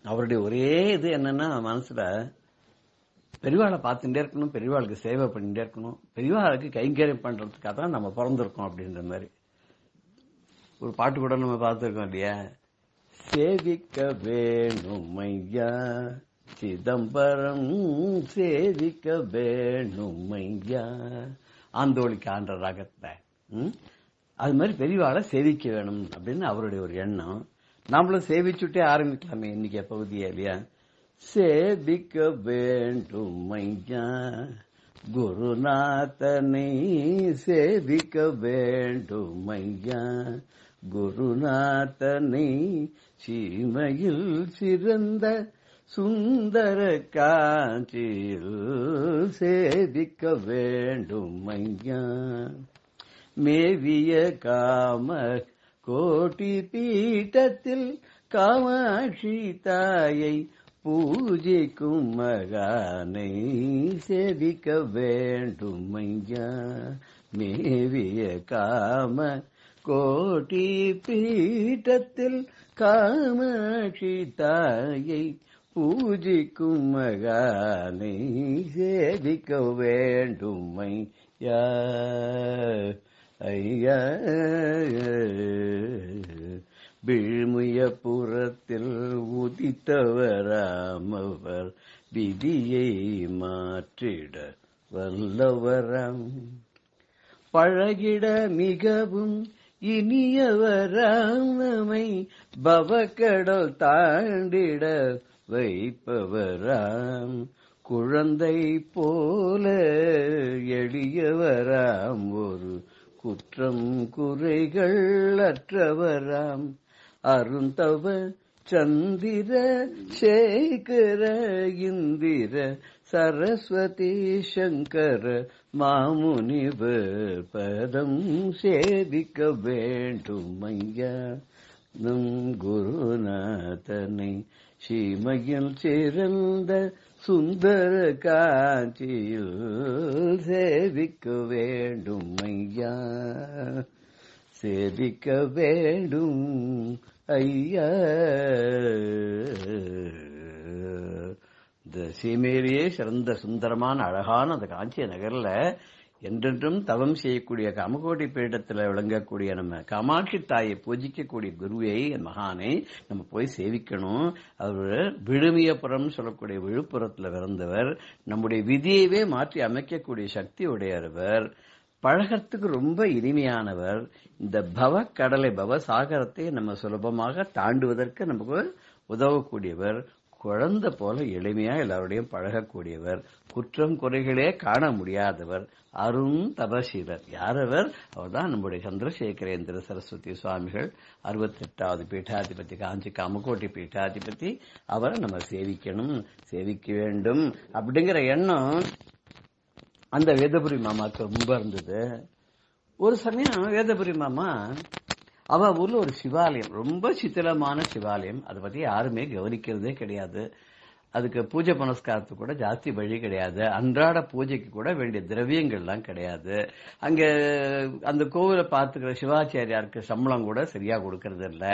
அவருடைய ஒரே இது என்னன்னா, மனசுல பெரியவாளை பார்த்துட்டே இருக்கணும், பெரியவாளுக்கு சேவை பண்ணிட்டே இருக்கணும், பெரியவாளுக்கு கைங்கரியம் பண்றதுக்காக தான் நம்ம பிறந்திருக்கோம் அப்படின்ற மாதிரி. ஒரு பாட்டு கூட நம்ம பார்த்துருக்கோம் இல்லையா? சேவிக்க வேணும் ஐயா சிதம்பரம், சேவிக்க வேணும் ஐயா, ஆந்தோழிக்கு ஆன்ற ராகத்தை. அது மாதிரி பெரியவாளை சேவிக்க வேணும் அப்படின்னு அவருடைய ஒரு எண்ணம். நாமளும் சேவிச்சுட்டே ஆரம்பிக்கலாமே இன்னைக்கு பகுதியா இல்லையா? சேவிக்க வேண்டும் ஐயா குருநாதனை, சேவிக்க வேண்டும் ஐயா குருநாதனை, சீமையில் சிறந்த சுந்தர காஞ்சியில் சேவிக்க வேண்டும் ஐயா. மேவிய காம கோட்டி பீட்டத்தில் காமாட்சி தாயை பூஜைக்கும் மகானை சேவிக்க வேண்டும் ஐயா. மேவிய காம கோட்டி பீட்டத்தில் காமாட்சி தாயை பூஜைக்கும் மகானை சேவிக்க வேண்டும் ஐயா. ஐயா விழுமுயபுரத்தில் உதித்தவராமவர் விதியை மாற்றிட வல்லவரம், பழகிட மிகவும் இனியவராம் நம்மை பவக்கடல் தாண்டிட வைப்பவராம், குழந்தை போல எளியவராம், ஒரு குற்றம் குறைகள் அற்றவராம், அருந்தவ சந்திர சேகர இந்திர சரஸ்வதி சங்கர மாமுனிவர் பதம் சேவிக்க வேண்டும் ஐயா. நம் குருநாதனை சீமையில் சிறந்த சுந்தர காஞ்சியில் சேவிக்க வேண்டும் ஐயா. சேவிக்க வேண்டும் ஐயா. இந்த சீமையிலேயே சிறந்த சுந்தரமான அழகான அந்த காஞ்சி நகர்ல என்றென்றும் தவம் செய்யக்கூடிய காமகோட்டி பீடத்தில் விளங்கக்கூடிய நம்ம காமாட்சி தாயை பூஜிக்கக்கூடிய குருவை மகானை நம்ம போய் சேவிக்கணும். அவர் விழுமியபுரம் சொல்லக்கூடிய விழுப்புரத்துல பிறந்தவர், நம்முடைய விதியவே மாற்றி அமைக்கக்கூடிய சக்தி உடையவர், பழகத்துக்கு ரொம்ப இனிமையானவர். இந்த பவக்கடலை பவசாகரத்தை நம்ம சுலபமாக தாண்டுவதற்கு நமக்கு உதவக்கூடியவர், குழந்தை போல எளிமையா எல்லாரோடையும் பழகக்கூடியவர், குற்றம் குறைகளே காண முடியாதவர், அரும் தபசீலர். யாரவர்? அவர் தான் நம்முடைய சந்திரசேகரேந்திர சரஸ்வதி சுவாமிகள், 68வது பீட்டாதிபதி, காஞ்சி காமகோட்டி பீட்டாதிபதி. அவரை நம்ம சேவிக்கணும், சேவிக்க வேண்டும் அப்படிங்கிற எண்ணம் அந்த வேதபுரி மாமாவுக்கு ரொம்ப இருந்தது. ஒரு சமயம் வேதபுரி மாமா அவ ஊர்ல ஒரு சிவாலயம், ரொம்ப சித்திரமான சிவாலயம், அதை பத்தி யாருமே கவனிக்கிறதே கிடையாது. அதுக்கு பூஜை புனஸ்காரத்துக்கு கூட ஜாஸ்தி வழி கிடையாது, அன்றாட பூஜைக்கு கூட வேண்டிய திரவியங்கள்லாம் கிடையாது. அங்க அந்த கோவிலை பார்த்துக்கிற சிவாச்சாரியாருக்கு சம்பளம் கூட சரியா கொடுக்கறது இல்ல,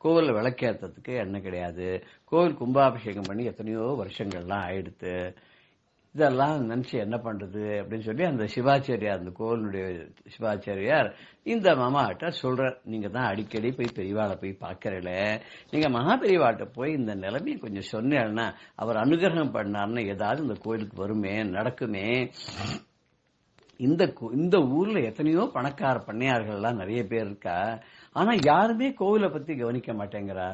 கோவில விளக்கேற்றதுக்கு எண்ணெய் கிடையாது, கோவில் கும்பாபிஷேகம் பண்ணி எத்தனையோ வருஷங்கள்லாம் ஆயிடுத்து. இதெல்லாம் நினைச்சு என்ன பண்றது அப்படின்னு சொல்லி அந்த சிவாச்சாரியார், அந்த கோவிலுடைய சிவாச்சாரியார் இந்த மாமாட்ட சொல்ற, நீங்க தான் அடிக்கடி போய் பெரியவாளை போய் பாக்கறல, நீங்க மகா பெரியவாட்ட போய் இந்த நிலைமையை கொஞ்சம் சொன்னேன்னா அவர் அனுகிரகம் பண்ணாருன்னா ஏதாவது இந்த கோயிலுக்கு வருமே, நடக்குமே இந்த ஊர்ல எத்தனையோ பணக்கார பண்ணையார்கள் எல்லாம் நிறைய பேர் இருக்கா. ஆனா யாருமே கோவிலை பத்தி கவனிக்க மாட்டேங்கிறா.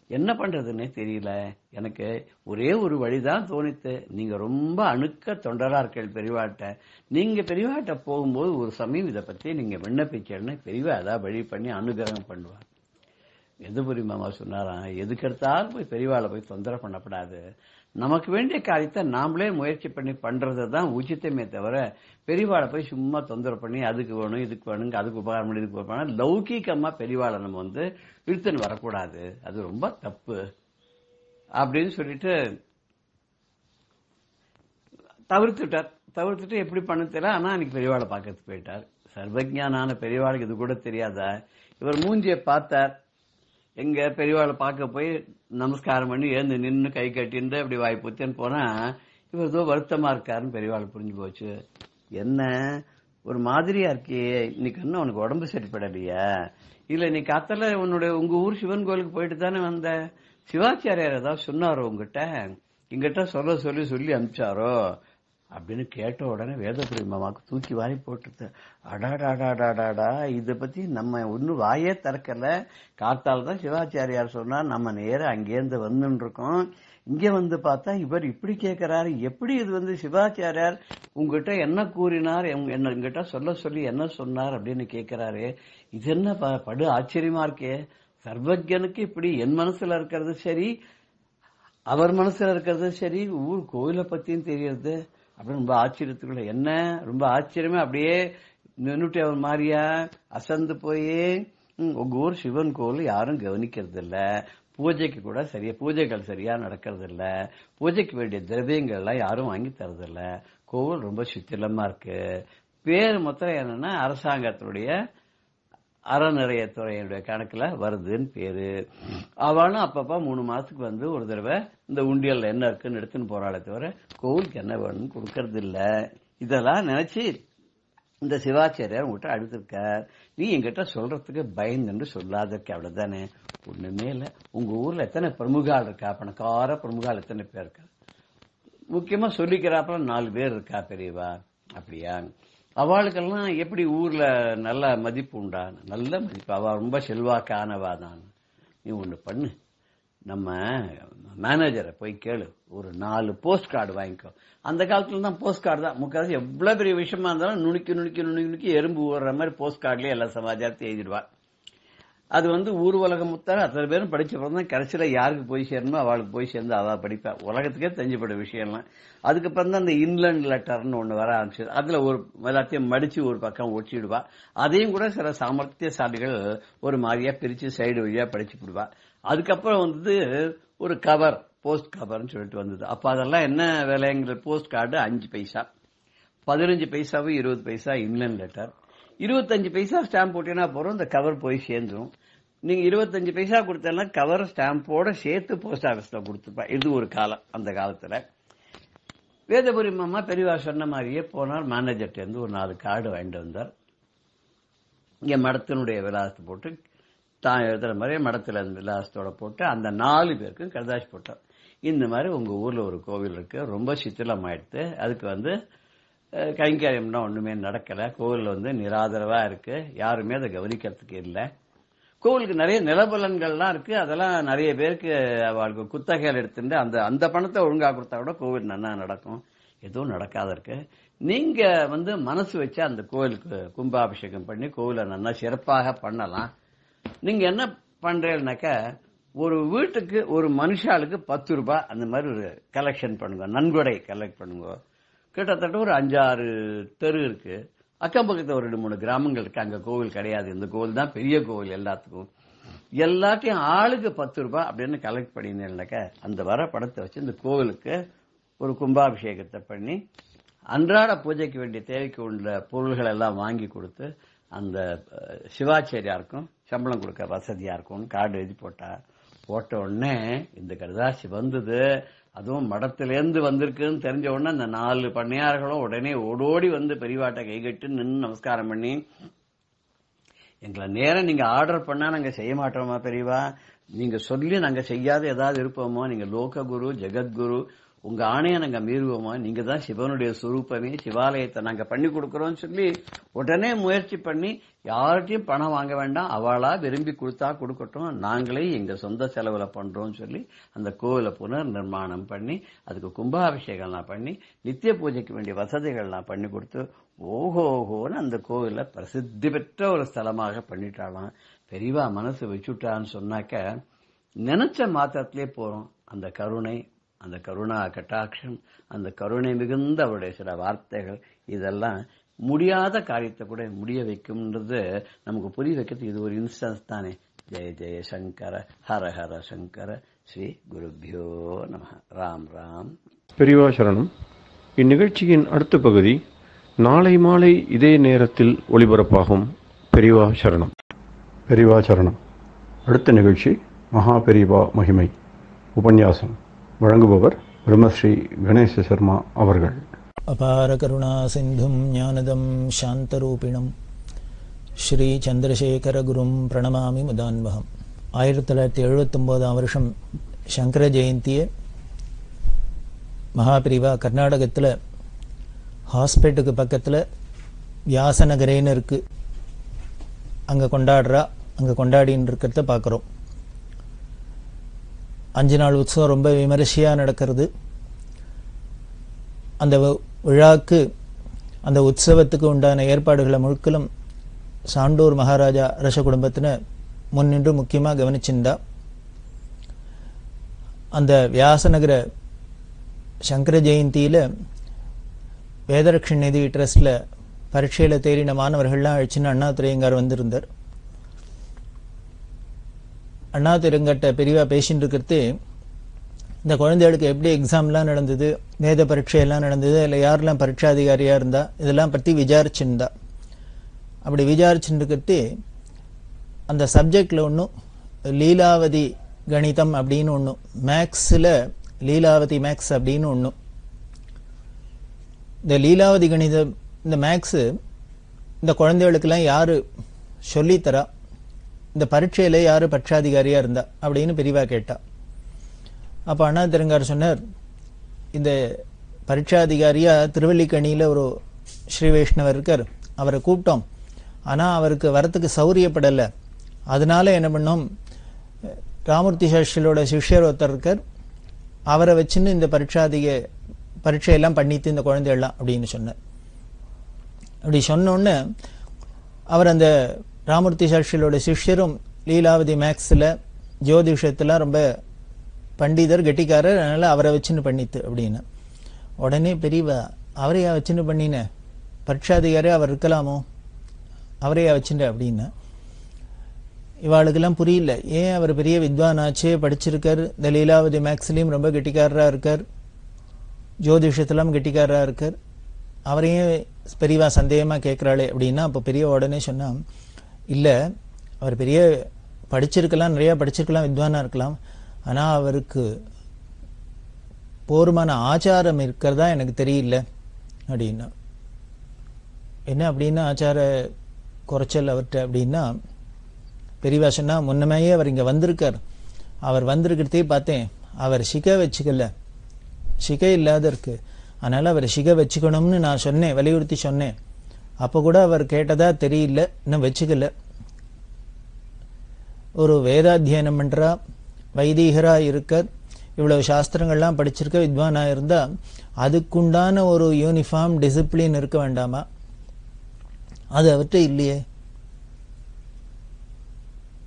என்ன பண்றதுன்னே தெரியல. எனக்கு ஒரே ஒரு வழிதான் தோணித்து. நீங்க ரொம்ப அணுக்க தொண்டரா இருக்கீங்க பெரியவாட்ட. நீங்க பெரியவாட்ட போகும்போது ஒரு சமயம் இதை பத்தி நீங்க விண்ணப்பிச்சேன்னு பெரியவா அதான் வழி பண்ணி அனுகிரகம் பண்ணுவார். எதுபுரி மாமா சொன்னாராம், எதுக்கெடுத்தாலும் போய் பெரியவாளை போய் தொந்தரவு பண்ணப்படாது. நமக்கு வேண்டிய காரியத்தை நாமளே முயற்சி பண்ணி பண்றதுதான் உச்சித்தமே தவிர பெரியவாளை போய் சும்மா தொந்தரவு பண்ணி அதுக்கு வேணும் இதுக்கு வேணுங்க அதுக்கு உபகாரம் பண்ணி இதுக்கு உபகாரம் லௌகீகமா பெரியவாளை நம்ம இழுத்துன்னு வரக்கூடாது. அது ரொம்ப தப்பு அப்படின்னு சொல்லிட்டு தவிர்த்துட்டு எப்படி பண்ண தெரியல. ஆனா அன்னைக்கு பெரியவாளை பார்க்கறதுக்கு போயிட்டார். சர்வஜானான பெரியவாளுக்கு இது கூட தெரியாதா? இவர் மூஞ்சியை பார்த்தார். எங்க பெரியவாளை பார்க்க போய் நமஸ்காரம் பண்ணி எழுந்து நின்று கை கட்டின்னு அப்படி வாய்ப்புத்தேன்னு போனா இவர் ஏதோ வருத்தமா இருக்காருன்னு பெரியவாளை புரிஞ்சு போச்சு. என்ன ஒரு மாதிரியா இருக்கியே, இன்னைக்கு இன்னும் உனக்கு உடம்பு சரிப்படலையா? இல்ல நீ காத்தால உங்க ஊர் சிவன் கோயிலுக்கு போயிட்டு தானே வந்த, சிவாச்சாரியார் ஏதாவது சொன்னாரோ எங்கிட்ட சொல்லி அனுப்பிச்சாரோ அப்படின்னு கேட்ட உடனே வேதபுரி மாமாவுக்கு தூக்கி வாரி போட்டுது. அடாடாடாடாடா, இதை பத்தி நம்ம ஒன்னும் வாயே திறக்கல. காத்தால தான் சிவாச்சாரியார் சொன்னார், நம்ம நேரம் அங்கேருந்து வந்துன்னு இருக்கோம். இங்க வந்து பார்த்தா இவர் இப்படி கேட்கிறாரு. எப்படி இது சிவாச்சாரியார் உங்ககிட்ட என்ன கூறினார், எங்கிட்ட சொல்லி என்ன சொன்னார் அப்படின்னு கேட்கிறாரு. இது என்ன படு ஆச்சரியமா இருக்கே. சர்வஜனுக்கு இப்படி என் மனசுல இருக்கிறது சரி, அவர் மனசுல இருக்கிறது சரி, ஊர் கோயிலை பத்தியும் தெரியறது அப்படின்னு ரொம்ப ஆச்சரியத்துக்குள்ள. என்ன ரொம்ப ஆச்சரியமே அப்படியே நின்னுட்டு அவர் மாதிரியா அசந்து போயே. உங்க ஊர் சிவன் கோவில் யாரும் கவனிக்கிறது இல்ல, பூஜைக்கு கூட பூஜைகள் சரியா நடக்கிறது இல்ல, பூஜைக்கு வேண்டிய திரவியங்கள் எல்லாம் யாரும் வாங்கி தரது இல்ல, கோவில் ரொம்ப சுத்திலமா இருக்கு. பேர் மொத்தம் என்னன்னா அரசாங்கத்தினுடைய அறநிலையத்துறையுடைய கணக்குல வருதுன்னு பேரு. அவளும் அப்பப்ப 3 மாசத்துக்கு ஒரு தடவை இந்த உண்டியல்ல என்ன இருக்குன்னு எடுத்துன்னு போறாளே தவிர கோவிலுக்கு என்ன வேணும்னு கொடுக்கறது இல்ல. இதெல்லாம் நினைச்சு இந்த சிவாச்சாரியார் உங்ககிட்ட அடுத்திருக்கார். நீ என்கிட்ட சொல்றதுக்கு பயந்துன்னு சொல்லாத இருக்க, அவ்வளவுதானே. ஒண்ணுமே இல்ல. உங்க ஊர்ல எத்தனை பிரமுகால் இருக்கா, பணக்கார பிரமுகால் எத்தனை பேர் இருக்கா? முக்கியமா சொல்லிக்கிறாப்ப 4 பேர் இருக்கா பெரியவா. அப்படியா? அவளுக்கெல்லாம் எப்படி ஊர்ல நல்ல மதிப்பு உண்டா? நல்ல மதிப்பு. அவ ரொம்ப செல்வாக்கானவா தான். நீ ஒண்ணு பண்ணு, நம்ம மேனேஜரை போய் கேளு, ஒரு 4 போஸ்ட் கார்டு வாங்கிக்கோ. அந்த காலத்துல தான் போஸ்ட் கார்டு தான் முக்காசி. எவ்வளவு பெரிய விஷயமா இருந்தாலும் நுணுக்கி எறும்பு ஊறுற மாதிரி போஸ்ட் கார்டுலயே எல்லா சமாச்சாரத்தையும் எழுதிடுவா. அது ஊர் உலகம் முத்தார அத்தனை பேரும் படிச்சப்பறம் தான் கடைசியில யாருக்கு போய் சேரணுமோ அவளுக்கு போய் சேர்ந்து அவ படிப்பா. உலகத்துக்கே தெரிஞ்சப்பட்ட விஷயம்லாம். அதுக்கப்புறம் தான் அந்த இன்லண்ட் லெட்டர்னு ஒண்ணு வர ஆரம்பிச்சது. அதுல ஒரு எல்லாத்தையும் மடிச்சு ஒரு பக்கம் ஒட்டிடுவா. அதையும் கூட சில சாமர்த்தியசாலிகள் ஒரு மாதிரியா பிரிச்சு சைடு வழியா படிச்சு விடுவா. அதுக்கப்புறம் ஒரு கவர், போஸ்ட் கவர்னு சொல்லிட்டு வந்தது. அப்ப அதெல்லாம் என்ன விலைங்கிற போஸ்ட் கார்டு 5 பைசா, 15 பைசாவும் 20 பைசா இன்லண்ட் லெட்டர், 25 பைசா ஸ்டாம்ப் போட்டீங்கன்னா போறோம், இந்த கவர் போய் சேர்ந்துடும். நீங்க 25 பைசா கொடுத்தா கவர் ஸ்டாம்போட சேர்த்து போஸ்ட் ஆபீஸ்ல கொடுத்துப்பா. இது ஒரு காலம். அந்த காலத்துல வேதபுரி மாமா பெரியவா சொன்ன மாதிரியே போனார். மேனேஜர்ட்ட இருந்து ஒரு 4 கார்டு வாங்கிட்டு வந்தார். இங்க மடத்தினுடைய விலாசத்தை போட்டு தான் எழுதுற மாதிரி மடத்துல விலாசத்தோட போட்டு அந்த 4 பேருக்கும் கடுதாசி போட்டார். இந்த மாதிரி உங்க ஊர்ல ஒரு கோவில் இருக்கு, ரொம்ப சித்திலம் ஆயிடுத்து, அதுக்கு கைங்கரியம்னா ஒண்ணுமே நடக்கல, கோவில் நிராதரவா இருக்கு, யாருமே அதை கவனிக்கிறதுக்கு இல்லை, கோவிலுக்கு நிறைய நிலபலன்கள்லாம் இருக்கு, அதெல்லாம் நிறைய பேருக்கு அவளுக்கு குத்தகைகள் எடுத்துட்டு அந்த பணத்தை ஒழுங்கா கொடுத்தா கூட கோவில் நல்லா நடக்கும், எதுவும் நடக்காத இருக்கு. நீங்க மனசு வச்சா அந்த கோவிலுக்கு கும்பாபிஷேகம் பண்ணி கோவிலை நல்லா சிறப்பாக பண்ணலாம். நீங்க என்ன பண்றீங்கன்னாக்க ஒரு வீட்டுக்கு ஒரு மனுஷாளுக்கு 10 ரூபாய் அந்த மாதிரி ஒரு கலெக்ஷன் பண்ணுங்க, நன்கொடை கலெக்ட் பண்ணுங்க. கிட்டத்தட்ட ஒரு 5-6 தெரு இருக்கு, அக்கம் பக்கத்துல ஒரு 2-3 கிராமங்கள் இருக்கு, அங்க கோவில் கிடையாது. இந்த கோவில் தான் பெரிய கோவில் எல்லாத்துக்கும். எல்லாத்தையும் ஆளுக்கு 10 ரூபாய் அப்படின்னு கலெக்ட் பண்ணினாக்க அந்த வர பணத்தை வச்சு இந்த கோவிலுக்கு ஒரு கும்பாபிஷேகத்தை பண்ணி அன்றாட பூஜைக்கு வேண்டிய தேவைக்கு உள்ள பொருள்கள் எல்லாம் வாங்கி கொடுத்து அந்த சிவாச்சாரியாருக்கும் சம்பளம் கொடுக்க வசதியா இருக்கும். கார்டு எழுதி போட்ட உடனே இந்த கடுதாசி வந்தது. அதுவும் மடத்திலேருந்து வந்திருக்குன்னு தெரிஞ்ச உடனே அந்த 4 பண்ணையார்களும் உடனே ஓடோடி பெரியவாட்ட கைகட்டு நின்று நமஸ்காரம் பண்ணி, எங்களை நேரம் நீங்க ஆர்டர் பண்ணா நாங்க செய்ய மாட்டோமா பெரியவா, நீங்க சொல்லி நாங்க செய்யாத ஏதாவது இருப்போமோ, நீங்க லோக குரு ஜெகத்குரு, உங்க ஆணையை நாங்க மீறுவோமா? நீங்க தான் சிவனுடைய சுரூபமே, சிவாலயத்தை நாங்க பண்ணி கொடுக்கறோம்னு சொல்லி உடனே முயற்சி பண்ணி யார்கிட்டையும் பணம் வாங்க வேண்டாம், அவளா விரும்பி கொடுத்தா கொடுக்கட்டும், நாங்களே எங்க சொந்த செலவுல பண்றோம்னு சொல்லி அந்த கோவிலை புனர் நிர்மாணம் பண்ணி அதுக்கு கும்பாபிஷேகம்லாம் பண்ணி நித்திய பூஜைக்கு வேண்டிய வசதிகள்லாம் பண்ணி கொடுத்து ஓஹோன்னு அந்த கோவில பிரசித்தி பெற்ற ஒரு ஸ்தலமாக பண்ணிட்டாலாம். பெரியவா மனசு வச்சுட்டான்னு சொன்னாக்க நினைச்ச மாத்திரத்திலே போறோம். அந்த கருணை, அந்த கருணா கட்டாட்சம், அந்த கருணை மிகுந்த அவருடைய சில வார்த்தைகள், இதெல்லாம் முடியாத காரியத்தை கூட முடிய வைக்கும்ன்றது நமக்கு புரிய வைக்கிறது இது ஒரு இன்ஸ்டன்ஸ் தானே. ஜெய ஜெய சங்கர, ஹர ஹர சங்கர, ஸ்ரீ குருபியோ நம. ராம் ராம். பெரியவா சரணம். இந்நிகழ்ச்சியின் அடுத்த பகுதி நாளை மாலை இதே நேரத்தில் ஒளிபரப்பாகும். பெரியவா சரணம். பெரியவா சரணம். அடுத்த நிகழ்ச்சி மகா பெரியவா மகிமை உபன்யாசம். வழங்குபவர் பிரம்மஸ்ரீ கணேச சர்மா அவர்கள். அபார கருணா சிந்தும் ஞானதம் சாந்தரூபிணம் ஸ்ரீ சந்திரசேகர குரும் பிரணமாமி முதான்வகம். 1979 வருஷம் சங்கர ஜெயந்தியை மகாபிரிவா கர்நாடகத்தில் ஹாஸ்பேட்டுக்கு பக்கத்தில் வியாசநகரேன்னு இருக்குது, அங்கே கொண்டாடுறா. அங்கே கொண்டாடின்னு இருக்கிறத பார்க்குறோம். 5 நாள் உற்சவம் ரொம்ப விமரிசையாக நடக்கிறது. அந்த விழாக்கு, அந்த உற்சவத்துக்கு உண்டான ஏற்பாடுகளை முழுக்கலும் சாண்டூர் மகாராஜா அரச குடும்பத்தினை முன்னின்று முக்கியமாக கவனிச்சிருந்தா. அந்த வியாசநகர சங்கர ஜெயந்தியில் வேதரட்சன் நிதி ட்ரஸ்டில் பரீட்சையில் தேறின மாணவர்கள்லாம் அழிச்சுன்னு அண்ணாதுரையங்கார் வந்திருந்தார். அண்ணாதுரையங்கிட்ட பெரியவா பேசின்னு இருக்கிறது, இந்த குழந்தைகளுக்கு எப்படி எக்ஸாம்லாம் நடந்தது, வேத பரீட்சையெல்லாம் நடந்தது, இல்லை யாரெல்லாம் பரீட்சாதிகாரியாக இருந்தா, இதெல்லாம் பற்றி விசாரிச்சுருந்தா. அப்படி விசாரிச்சுட்டு இருக்கிறது அந்த சப்ஜெக்டில் ஒன்றும் லீலாவதி கணிதம் அப்படின்னு ஒன்று, மேக்ஸில் லீலாவதி மேக்ஸ் அப்படின்னு ஒன்று. இந்த லீலாவதி கணிதம், இந்த மேக்ஸு இந்த குழந்தைகளுக்கெல்லாம் யார் சொல்லித்தரா, இந்த பரீட்சையில் யார் பரீட்சாதிகாரியாக இருந்தா அப்படின்னு பெரியவா கேட்டா. அப்போ அண்ணாதுரையங்கார் சொன்னார், இந்த பரீட்சாதிகாரியாக திருவல்லிக்கணியில் ஒரு ஸ்ரீ வைஷ்ணவர் இருக்கார், அவரை கூப்பிட்டோம். ஆனால் அவருக்கு வரத்துக்கு சௌரியப்படலை. அதனால என்ன பண்ணோம், ராமூர்த்தி சாஸ்திரியோட சிஷ்யர் ஒருத்தர் இருக்கார், அவரை வச்சுன்னு இந்த பரீட்சையெல்லாம் பண்ணிட்டு இந்த குழந்தைகள்லாம் அப்படின்னு சொன்னார். அப்படி சொன்னோன்னு அவர் அந்த ராமூர்த்தி சாஸ்திரியோட சிஷ்யரும் லீலாவதி மேக்ஸில் ஜோதிஷத்துலாம் ரொம்ப பண்டிதர், கெட்டிக்காரர், அதனால் அவரை வச்சுன்னு பண்ணித்து அப்படின்னு. உடனே பெரியவா, அவரையா வச்சுன்னு பண்ணின, பரீட்சாதிகாரி அவர் இருக்கலாமோ, அவரையா வச்சுட்டு அப்படின்னு. இவாளுக்கெல்லாம் புரியல, ஏன் அவர் பெரிய வித்வானாச்சே, படிச்சிருக்கார், இந்த லீலாவதி மேக்ஸ்லேயும் ரொம்ப கெட்டிக்காரராக இருக்கார், ஜோதிஷத்திலாம் கெட்டிக்காரராக இருக்கார், அவரையும் பெரியவா சந்தேகமாக கேட்குறாளே அப்படின்னா. அப்போ பெரிய உடனே சொன்னால், இல்லை அவர் பெரிய படிச்சிருக்கலாம், நிறையா படிச்சிருக்கலாம், வித்வானாக இருக்கலாம், ஆனால் அவருக்கு போருமான ஆச்சாரம் இருக்கிறதா எனக்கு தெரியல அப்படின்னா. என்ன அப்படின்னா ஆச்சார குறைச்சல் அவர்கிட்ட அப்படின்னா, பெரியவா சொன்னா, முன்னமேயே அவர் இங்கே வந்திருக்கார், அவர் வந்திருக்கிறதே பார்த்தேன், அவர் சிகை வச்சுக்கல, சிகை இல்லாத இருக்கு, அதனால் அவர் சிகை வச்சுக்கணும்னு நான் சொன்னேன், வலியுறுத்தி சொன்னேன். அப்போ கூட அவர் கேட்டதா தெரியல, இன்னும் வச்சுக்கல. ஒரு வேதாத்தியனம் பண்ணுறா, வைதீகராக இருக்கார், இவ்வளவு சாஸ்திரங்கள்லாம் படிச்சிருக்க, வித்வானாக இருந்தால் அதுக்குண்டான ஒரு யூனிஃபார்ம் டிசிப்ளின் இருக்க வேண்டாமா? அது அவர்கிட்ட இல்லையே.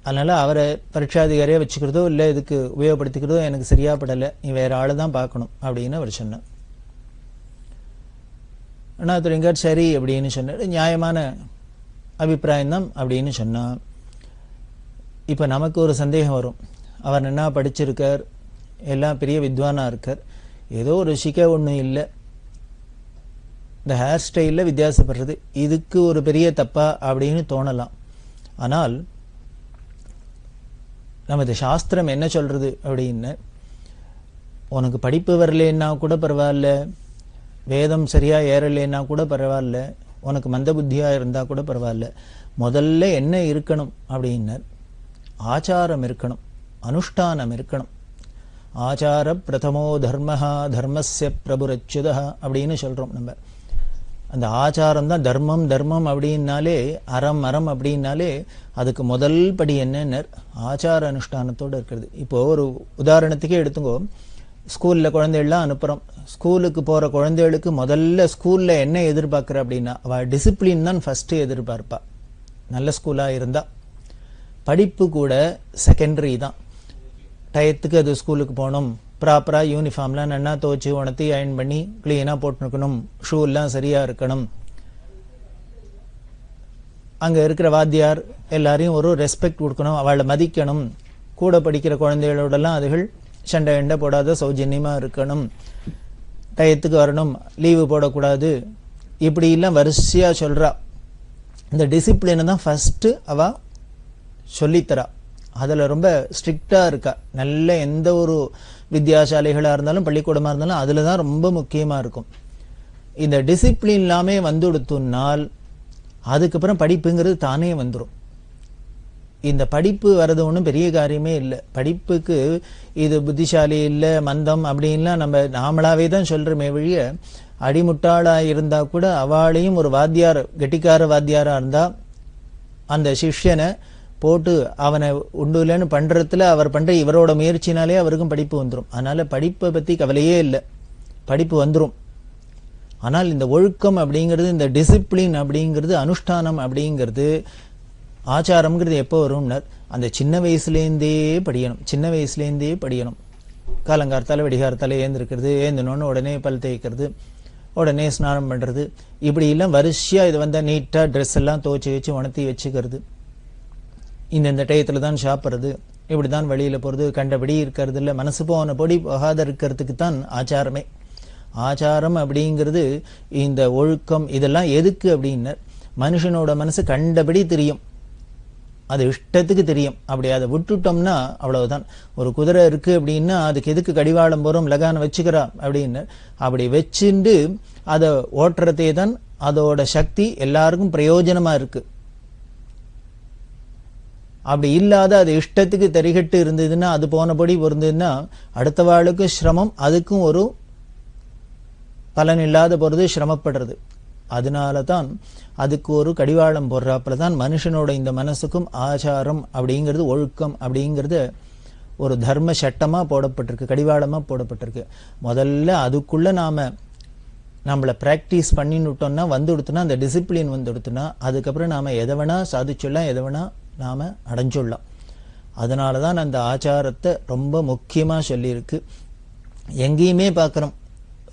அதனால் அவரை பரீட்சாதிகாரியாக வச்சுக்கிறதோ இல்லை இதுக்கு உபயோகப்படுத்திக்கிறதோ எனக்கு சரியாக படலை, நீ வேறு ஆளை தான் பார்க்கணும் அப்படின்னு அவர் சொன்னார். அண்ணாதுரையங்கார் சரி அப்படின்னு சொன்னார், நியாயமான அபிப்பிராயம்தான் அப்படின்னு சொன்னார். இப்போ நமக்கு ஒரு சந்தேகம் வரும், அவர் என்ன படிச்சிருக்கார், எல்லாம் பெரிய வித்வானாக இருக்கார், ஏதோ ஒரு சிக்கை ஒன்றும் இல்லை, இந்த ஹேர் ஸ்டைலில் வித்தியாசப்படுறது, இதுக்கு ஒரு பெரிய தப்பா அப்படின்னு தோணலாம். ஆனால் நமது சாஸ்திரம் என்ன சொல்றது அப்படின்னு, உனக்கு படிப்பு வரலன்னா கூட பரவாயில்ல, வேதம் சரியா ஏறலைன்னா கூட பரவாயில்ல, உனக்கு மந்த புத்தியா இருந்தா கூட பரவாயில்ல, முதல்ல என்ன இருக்கணும் அப்படின்னர், ஆச்சாரம் இருக்கணும், அனுஷ்டானம் இருக்கணும். ஆச்சார பிரதமோ தர்மஹா தர்மஸ்ய பிரபுரச்சுதா அப்படின்னு சொல்றோம் நம்ம. அந்த ஆச்சாரம் தான் தர்மம். தர்மம் அப்படின்னாலே அறம், அறம் அப்படின்னாலே அதுக்கு முதல் படி என்னன்னு ஆச்சார அனுஷ்டானத்தோடு இருக்கிறது. இப்போ ஒரு உதாரணத்துக்கே எடுத்துங்கோ, ஸ்கூல்ல குழந்தைகள்லாம் அனுப்புறோம். ஸ்கூலுக்கு போற குழந்தைகளுக்கு முதல்ல ஸ்கூல்ல என்ன எதிர்பார்க்கிற அப்படின்னா அவள் டிசிப்ளின் தான் ஃபர்ஸ்ட் எதிர்பார்ப்பா. நல்ல ஸ்கூலா இருந்தா படிப்பு கூட செகண்டரி தான். டயத்துக்கு அது ஸ்கூலுக்கு போகணும், ப்ராப்பரா யூனிஃபார்ம்லாம் நல்லா துவச்சி உணர்த்தி அயன் பண்ணி கிளீனா போட்டுக்கணும், ஷூ எல்லாம் சரியா இருக்கணும், அங்க இருக்கிற வாத்தியார் எல்லாரையும் ஒரு ரெஸ்பெக்ட் கொடுக்கணும், அவளை மதிக்கணும், கூட படிக்கிற குழந்தைகளோடலாம் அதுகள் சண்டை எண்டை போடாத சௌஜன்யமா இருக்கணும், டயத்துக்கு வரணும், லீவு போடக்கூடாது, இப்படி எல்லாம் வரிசையா சொல்றா. இந்த டிசிப்ளினை தான் ஃபர்ஸ்ட் அவ சொல்லித்தரா. அதுல ரொம்ப ஸ்ட்ரிக்டா இருக்கா. நல்ல எந்த ஒரு வித்யாசாலைகளா இருந்தாலும் பள்ளிக்கூடமா இருந்தாலும் அதுலதான் ரொம்ப முக்கியமா இருக்கும். இந்த டிசிப்ளின் எல்லாமே வந்துடுத்துனால் அதுக்கப்புறம் படிப்புங்கிறது தானே வந்துடும். இந்த படிப்பு வர்றது ஒன்றும் பெரிய காரியமே இல்லை. படிப்புக்கு இது புத்திசாலி இல்லை மந்தம் அப்படின்லாம் நாமளாவே தான் சொல்றோமே வழிய, அடிமுட்டாளா இருந்தா கூட அவளையும் ஒரு வாத்தியார் கெட்டிக்கார வாத்தியாரா இருந்தா அந்த சிஷ்யனை போட்டு அவனை உண்டுலன்னு பண்றதுல அவர் பண்ற இவரோட முயற்சினாலே அவருக்கும் படிப்பு வந்துடும். அதனால படிப்பை பத்தி கவலையே இல்லை, படிப்பு வந்துடும். ஆனால் இந்த ஒழுக்கம் அப்படிங்கிறது, இந்த டிசிப்ளின் அப்படிங்கிறது, அனுஷ்டானம் அப்படிங்கிறது, ஆச்சாரம்ங்கிறது எப்போ வரும்னார் அந்த சின்ன வயசுலேருந்தே படிக்கணும். சின்ன வயசுலேருந்தே படிக்கணும். காலங்கார்த்தால வெடிகாரத்தால ஏந்திருக்கிறது, ஏந்தினோன்னு உடனே பல் தேய்க்கிறது, உடனே ஸ்நானம் பண்றது, இப்படி எல்லாம் வரிசையா இது வந்தா நீட்டா ட்ரெஸ் எல்லாம் துவச்சி வச்சு உணர்த்தி வச்சுக்கிறது, இந்த டயத்துல தான் சாப்பிட்றது, இப்படிதான் வெளியில போறது, கண்டபடி இருக்கிறது இல்லை, மனசு போன பொடி போகாத இருக்கிறதுக்கு தான் ஆச்சாரமே. ஆச்சாரம் அப்படிங்கிறது இந்த ஒழுக்கம் இதெல்லாம் எதுக்கு அப்படின்னா மனுஷனோட மனசு கண்டபடி தெரியும், அது இஷ்டத்துக்கு தெரியும். அப்படி அதை விட்டுட்டோம்னா அவ்வளவுதான். ஒரு குதிரை இருக்கு அப்படின்னா அதுக்கு எதுக்கு கடிவாளம் போறோம், லகான வச்சுக்கிறா அப்படின்னு அப்படி வச்சுண்டு அதை ஓட்டுறதே தான் அதோட சக்தி எல்லாருக்கும் பிரயோஜனமா இருக்கு. அப்படி இல்லாத அது இஷ்டத்துக்கு தெரிகட்டு இருந்ததுன்னா, அது போனபடி இருந்ததுன்னா அடுத்த வாளுக்கு சிரமம், அதுக்கும் ஒரு பலன் இல்லாத போறது, சிரமப்படுறது. அதனால தான் அதுக்கு ஒரு கடிவாளம் போடுறாப்புல தான் மனுஷனோட இந்த மனசுக்கும் ஆச்சாரம் அப்படிங்கிறது, ஒழுக்கம் அப்படிங்கிறது ஒரு தர்ம சட்டமா போடப்பட்டிருக்கு, கடிவாளமா போடப்பட்டிருக்கு. முதல்ல அதுக்குள்ள நம்மளை பிராக்டிஸ் பண்ணிட்டோம்னா வந்துடுத்துனா, அந்த டிசிப்ளின் வந்துடுத்துனா அதுக்கப்புறம் நாம எதை வேணா சாதிச்சுடலாம், எதை வேணா நாம அடைஞ்சுடலாம். அதனாலதான் அந்த ஆச்சாரத்தை ரொம்ப முக்கியமா சொல்லியிருக்கு. எங்கேயுமே பார்க்கிறோம்,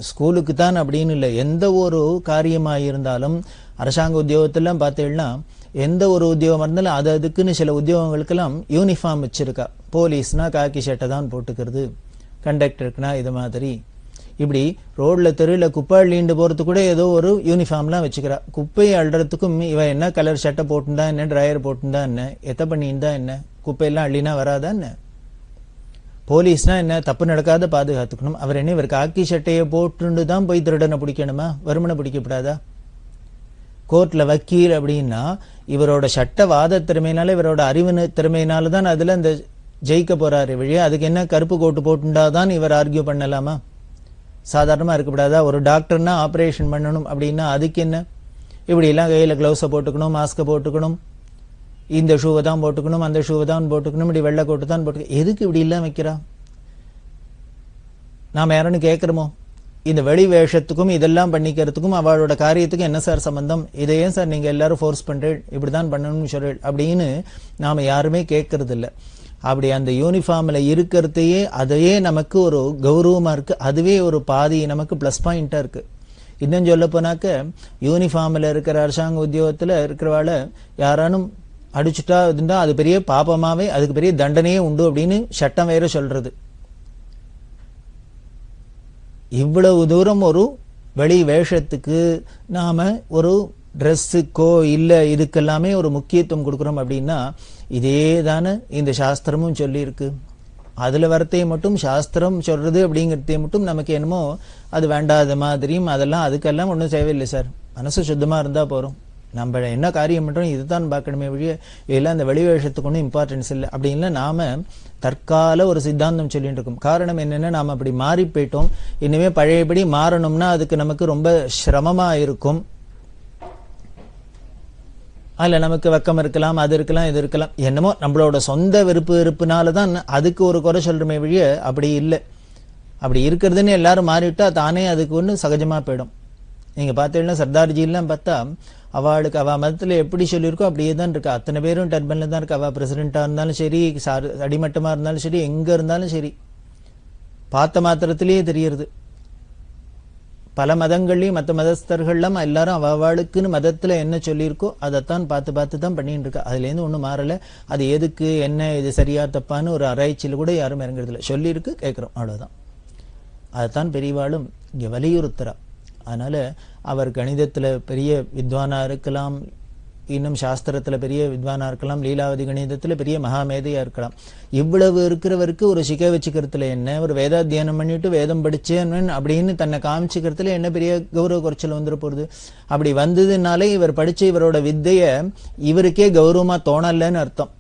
ஸ்கூலுக்கு தான் அப்படின்னு இல்லை, எந்த ஒரு காரியமா இருந்தாலும் அரசாங்க உத்தியோகத்தெல்லாம் பார்த்தீங்கன்னா எந்த ஒரு உத்தியோகம் இருந்தாலும் அது அதுக்குன்னு சில உத்தியோகங்களுக்கெல்லாம் யூனிஃபார்ம் வச்சிருக்கா. போலீஸ்னா காக்கி சட்டை தான் போட்டுக்கிறது, கண்டக்டருக்குனா இது மாதிரி, இப்படி ரோட்ல தெருவில் குப்பை அள்ளிண்டு போறது கூட ஏதோ ஒரு யூனிஃபார்ம்லாம் வச்சுக்கிறா. குப்பையை அள்ளுறதுக்கும் இவன் என்ன கலர் சட்டை போட்டுண்டா என்ன, டிரையர் போட்டுண்டா என்ன, எத்த பண்ணியிருந்தா என்ன, குப்பையெல்லாம் அள்ளினா வராதா என்ன. போலீஸ்னா என்ன, தப்பு நடக்காத பாதுகாத்துக்கணும். அவர் என்ன இவர் காக்கி சட்டையை போட்டுண்டு தான் போய் திருடனை பிடிக்கணுமா, வருமனை பிடிக்கப்படாதா? கோர்ட்ல வக்கீல் அப்படின்னா இவரோட சட்ட வாத திறமையினால, இவரோட அறிவு திறமையினால தான் அதுல இந்த ஜெயிக்க போறாரு வழியா. அதுக்கு என்ன கருப்பு கோட்டு போட்டுண்டாதான் இவர் ஆர்கியூ பண்ணலாமா? சாதாரணமா இருக்கக்கூடாதா? ஒரு டாக்டர்னா ஆபரேஷன் பண்ணணும் அப்படின்னா அதுக்கு என்ன, இப்படி எல்லாம் கையில கிளவுஸை போட்டுக்கணும், மாஸ்கை போட்டுக்கணும், இந்த ஷூவை தான் போட்டுக்கணும், அந்த ஷூவை தான் போட்டுக்கணும், இப்படி வெள்ளை கோட்டு தான் போட்டுக்கணும். எதுக்கு இப்படி எல்லாம் வைக்கிறா? நாம யாருன்னு கேட்கிறோமோ? இந்த வெளி வேஷத்துக்கும் இதெல்லாம் பண்ணிக்கிறதுக்கும் அவளோட காரியத்துக்கும் என்ன சார் சம்பந்தம்? இதை ஏன் சார் நீங்க எல்லாரும் ஃபோர்ஸ் பண்றேன், இப்படிதான் பண்ணணும்னு சொல்றேன் அப்படின்னு நாம யாருமே கேட்கறது இல்லை. அப்படி அந்த யூனிஃபார்ம்ல இருக்கிறதையே அதையே நமக்கு ஒரு கௌரவமா இருக்கு, அதுவே ஒரு பாதி நமக்கு பிளஸ் பாயிண்டா இருக்கு. இன்னும் சொல்ல போனாக்க யூனிஃபார்ம்ல இருக்கிற அரசாங்க உத்தியோகத்துல இருக்கிறவாள யாரானும் அடிச்சுட்டா இருந்தா அது பெரிய பாபமாவே, அதுக்கு பெரிய தண்டனையே உண்டு அப்படின்னு சட்டம் வேற சொல்றது. இவ்வளவு தூரம் ஒரு வெளி வேஷத்துக்கு நாம ஒரு ட்ரெஸ்ஸுக்கோ இல்ல இதுக்கெல்லாமே ஒரு முக்கியத்துவம் கொடுக்கிறோம் அப்படின்னா இதே தானே இந்த சாஸ்திரமும் சொல்லி இருக்கு. அதுல வரத்தையே மட்டும் சாஸ்திரம் சொல்றது அப்படிங்கிறதே மட்டும் நமக்கு என்னமோ அது வேண்டாத மாதிரியும், அதெல்லாம் அதுக்கெல்லாம் ஒன்றும் தேவையில்லை சார், மனசு சுத்தமா இருந்தா போறோம். நம்ம என்ன காரியம் பண்றோம் இதுதான் பார்க்கணுமே வழிய இதெல்லாம் அந்த வெளிவேஷத்துக்கு ஒன்றும் இம்பார்ட்டன்ஸ் இல்லை அப்படின்ல நாம தற்கால ஒரு சித்தாந்தம் சொல்லிட்டு இருக்கோம். காரணம் என்னன்னா நாம அப்படி மாறி போயிட்டோம். இனிமே பழையபடி மாறணும்னா அதுக்கு நமக்கு ரொம்ப சிரமமா இருக்கும். அதுல நமக்கு வெக்கம் இருக்கலாம், அது இருக்கலாம், இது இருக்கலாம், என்னமோ நம்மளோட சொந்த வெறுப்புனாலதான் அதுக்கு ஒரு குறை சொல்றமே வழிய அப்படி இல்லை. அப்படி இருக்கிறதுன்னு எல்லாரும் மாறிவிட்டா தானே அதுக்கு ஒன்று சகஜமா போயிடும். நீங்க பார்த்தீங்கன்னா சர்தார்ஜி எல்லாம் பார்த்தா அவளுக்கு அவ மதத்துல எப்படி சொல்லியிருக்கோ அப்படியே தான் இருக்கா. அத்தனை பேரும் டர்பன்ல தான் இருக்கா. அவ பிரசிடென்டா இருந்தாலும் சரி, அடிமட்டமா இருந்தாலும் சரி, எங்க இருந்தாலும் சரி, பார்த்த மாத்திரத்திலேயே தெரியுது. பல மதங்கள்லயும் மற்ற மதஸ்தர்கள்லாம் எல்லாரும் அவளுக்குன்னு மதத்துல என்ன சொல்லியிருக்கோ அதைத்தான் பார்த்து பார்த்து தான் பண்ணிட்டு இருக்கா. அதுல இருந்து ஒண்ணும் மாறல. அது எதுக்கு என்ன இது சரியா தப்பான்னு ஒரு ஆராய்ச்சியில கூட யாரும் இறங்குறது இல்லை. சொல்லியிருக்கு, கேட்கிறோம், அவ்வளவுதான். அதைத்தான் பெரியவாளும் இங்க வலியுறுத்துறா. அதனால அவர் கணிதத்துல பெரிய வித்வானா இருக்கலாம், இன்னும் சாஸ்திரத்துல பெரிய வித்வானா இருக்கலாம், லீலாவதி கணிதத்துல பெரிய மகாமேதையா இருக்கலாம். இவ்வளவு இருக்கிறவருக்கு ஒரு சிக்க வச்சுக்கிறதுல என்ன, ஒரு வேதாத்தியானம் பண்ணிட்டு வேதம் படிச்சேன் அப்படின்னு தன்னை காமிச்சுக்கிறதுல என்ன பெரிய கௌரவ குறைச்சல் வந்துட போறது? அப்படி வந்ததுனாலே இவர் படிச்ச இவரோட வித்தைய இவருக்கே கௌரவமா தோணலன்னு அர்த்தம்.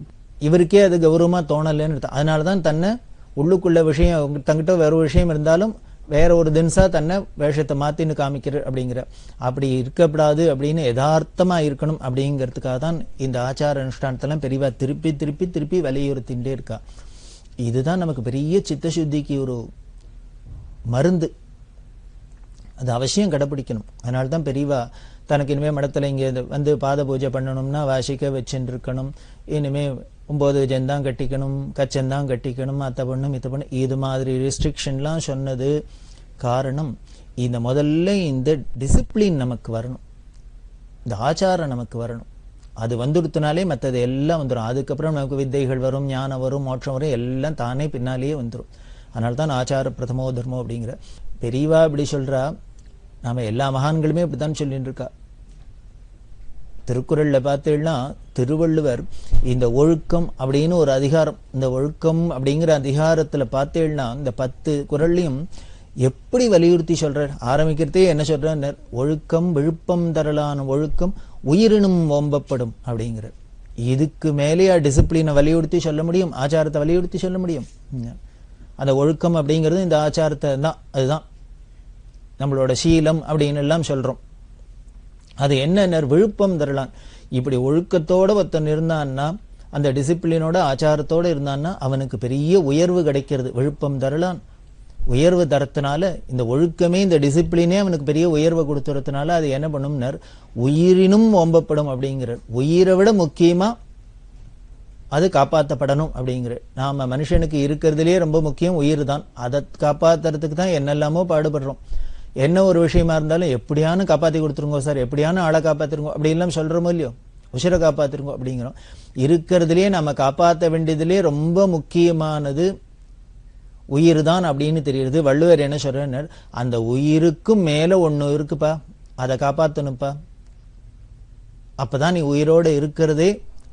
இவருக்கே அது கௌரவமா தோணலன்னு அர்த்தம். அதனாலதான் தன்னை உள்ளுக்குள்ள விஷயம் தங்கிட்ட வேற ஒரு விஷயம் இருந்தாலும் வேற ஒரு தினசா தன்னை வேஷத்தை மாத்தின்னு காமிக்கிற அப்படிங்கிற அப்படி இருக்கப்படாது அப்படின்னு யதார்த்தமா இருக்கணும் அப்படிங்கிறதுக்காக தான் இந்த ஆச்சார அனுஷ்டானத்தெல்லாம் பெரியவா திருப்பி திருப்பி திருப்பி வலியுறுத்தின்றே இருக்கா. இதுதான் நமக்கு பெரிய சித்தசுத்திக்கு ஒரு மருந்து. அது அவசியம் கடைபிடிக்கணும். அதனால்தான் பெரியவா தனக்கு இனிமே மடத்துல இங்க வந்து பாத பூஜை பண்ணணும்னா வாசிக்க வச்சுட்டு இருக்கணும், இனிமே 9 கஜந்தான் கட்டிக்கணும், கச்சந்தான் கட்டிக்கணும், அத்தை பண்ணும் இத்த பண்ணும், இது மாதிரி ரெஸ்ட்ரிக்ஷன்லாம் சொன்னது காரணம் இந்த முதல்ல இந்த டிசிப்ளின் நமக்கு வரணும், இந்த ஆச்சாரம் நமக்கு வரணும். அது வந்துடுத்தினாலே மற்றது எல்லாம் வந்துடும். அதுக்கப்புறம் நமக்கு வித்தைகள் வரும், ஞானம் வரும், மோட்சம் வரும், எல்லாம் தானே பின்னாலேயே வந்துடும். அதனால தான் ஆச்சார பிரதமோ தர்மோ அப்படிங்கிற பெரியவா இப்படி சொல்றா. நாம எல்லா மகான்களுமே இப்படித்தான் சொல்லிட்டு இருக்கா. திருக்குறள்ல பார்த்தீங்கன்னா திருவள்ளுவர் இந்த ஒழுக்கம் அப்படின்னு ஒரு அதிகாரம், இந்த ஒழுக்கம் அப்படிங்கிற அதிகாரத்துல பார்த்தீங்கன்னா இந்த 10 குறள்லையும் எப்படி வலியுறுத்தி சொல்றார். ஆரம்பிக்கிறதே என்ன சொல்றார்? ஒழுக்கம் விழுப்பம் தரலான ஒழுக்கம் உயிரினும் ஓம்பப்படும் அப்படிங்கிற. இதுக்கு மேலேயா டிசிப்ளினை வலியுறுத்தி சொல்ல முடியும்? ஆச்சாரத்தை வலியுறுத்தி சொல்ல முடியும்? அந்த ஒழுக்கம் அப்படிங்கிறது இந்த ஆச்சாரத்தை தான், அதுதான் நம்மளோட சீலம் அப்படின்னு எல்லாம் சொல்றோம். அது என்ன விழுப்பம் தரலான். இப்படி ஒழுக்கத்தோட ஒருத்தன் இருந்தான்னா, அந்த டிசிப்ளினோட ஆச்சாரத்தோட இருந்தான்னா அவனுக்கு பெரிய உயர்வு கிடைக்கிறது. விழுப்பம் தரலான், உயர்வு தரத்தினால இந்த ஒழுக்கமே இந்த டிசிப்ளினே அவனுக்கு பெரிய உயர்வை கொடுத்துறதுனால அது என்ன பண்ணும்னர் உயிரினும் ஓம்பப்படும் அப்படிங்கிற. உயிரை விட முக்கியமா அது காப்பாற்றப்படணும் அப்படிங்கிற. நாம மனுஷனுக்கு இருக்கிறதுலே ரொம்ப முக்கியம் உயிர் தான். அதை காப்பாத்துறதுக்கு தான் என்னெல்லாமோ பாடுபடுறோம். என்ன ஒரு விஷயமா இருந்தாலும் எப்படியானு காப்பாத்தி கொடுத்துருங்கோ சார், எப்படியான ஆளை காப்பாத்திருங்கோ அப்படி எல்லாம் சொல்றோமோ இல்லையோ, உசிரை காப்பாத்திருங்கோ அப்படிங்கிறோம். இருக்கிறதுலயே நம்ம காப்பாற்ற வேண்டியதுலயே ரொம்ப முக்கியமானது உயிர் தான் அப்படின்னு தெரியுது. வள்ளுவர் என்ன சொல்றார்? அந்த உயிருக்கும் மேல ஒண்ணு இருக்குப்பா, அதை காப்பாத்தணும்ப்பா. அப்பதான் நீ உயிரோட இருக்கிறதே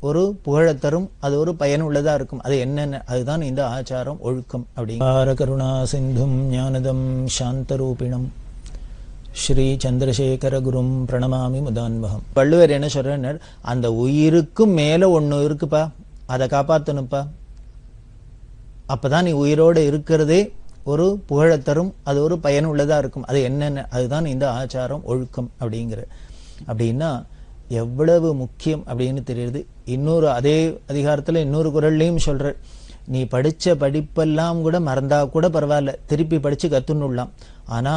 ஒரு புகழத்தரும், அது ஒரு பயனுள்ளதா இருக்கும். அது என்னென்ன? அதுதான் இந்த ஆச்சாரம் ஒழுக்கம் அப்படிங்கிற. கருணா சிந்தும் ஞானதம் சாந்தரூபிணம் ஸ்ரீ சந்திரசேகர குரும் பிரணமாமி முதான்வகம். வள்ளுவர் என்ன சொல்றார்? அந்த உயிருக்கும் மேல ஒண்ணு இருக்குப்பா, அதை காப்பாத்தணும்ப்பா. அப்பதான் நீ உயிரோட இருக்கிறதே ஒரு புகழத்தரும், அது ஒரு பயனுள்ளதா இருக்கும். அது என்னென்ன? அதுதான் இந்த ஆச்சாரம் ஒழுக்கம் அப்படிங்கிற. அப்படின்னா எவ்வளவு முக்கியம் அப்படின்னு தெரியுது. இன்னொரு அதே அதிகாரத்துல இன்னொரு குறள்லையும் சொல்ற, நீ படிச்ச படிப்பெல்லாம் கூட மறந்தா கூட பரவாயில்ல, திருப்பி படிச்சு கத்துன்னுடலாம். ஆனா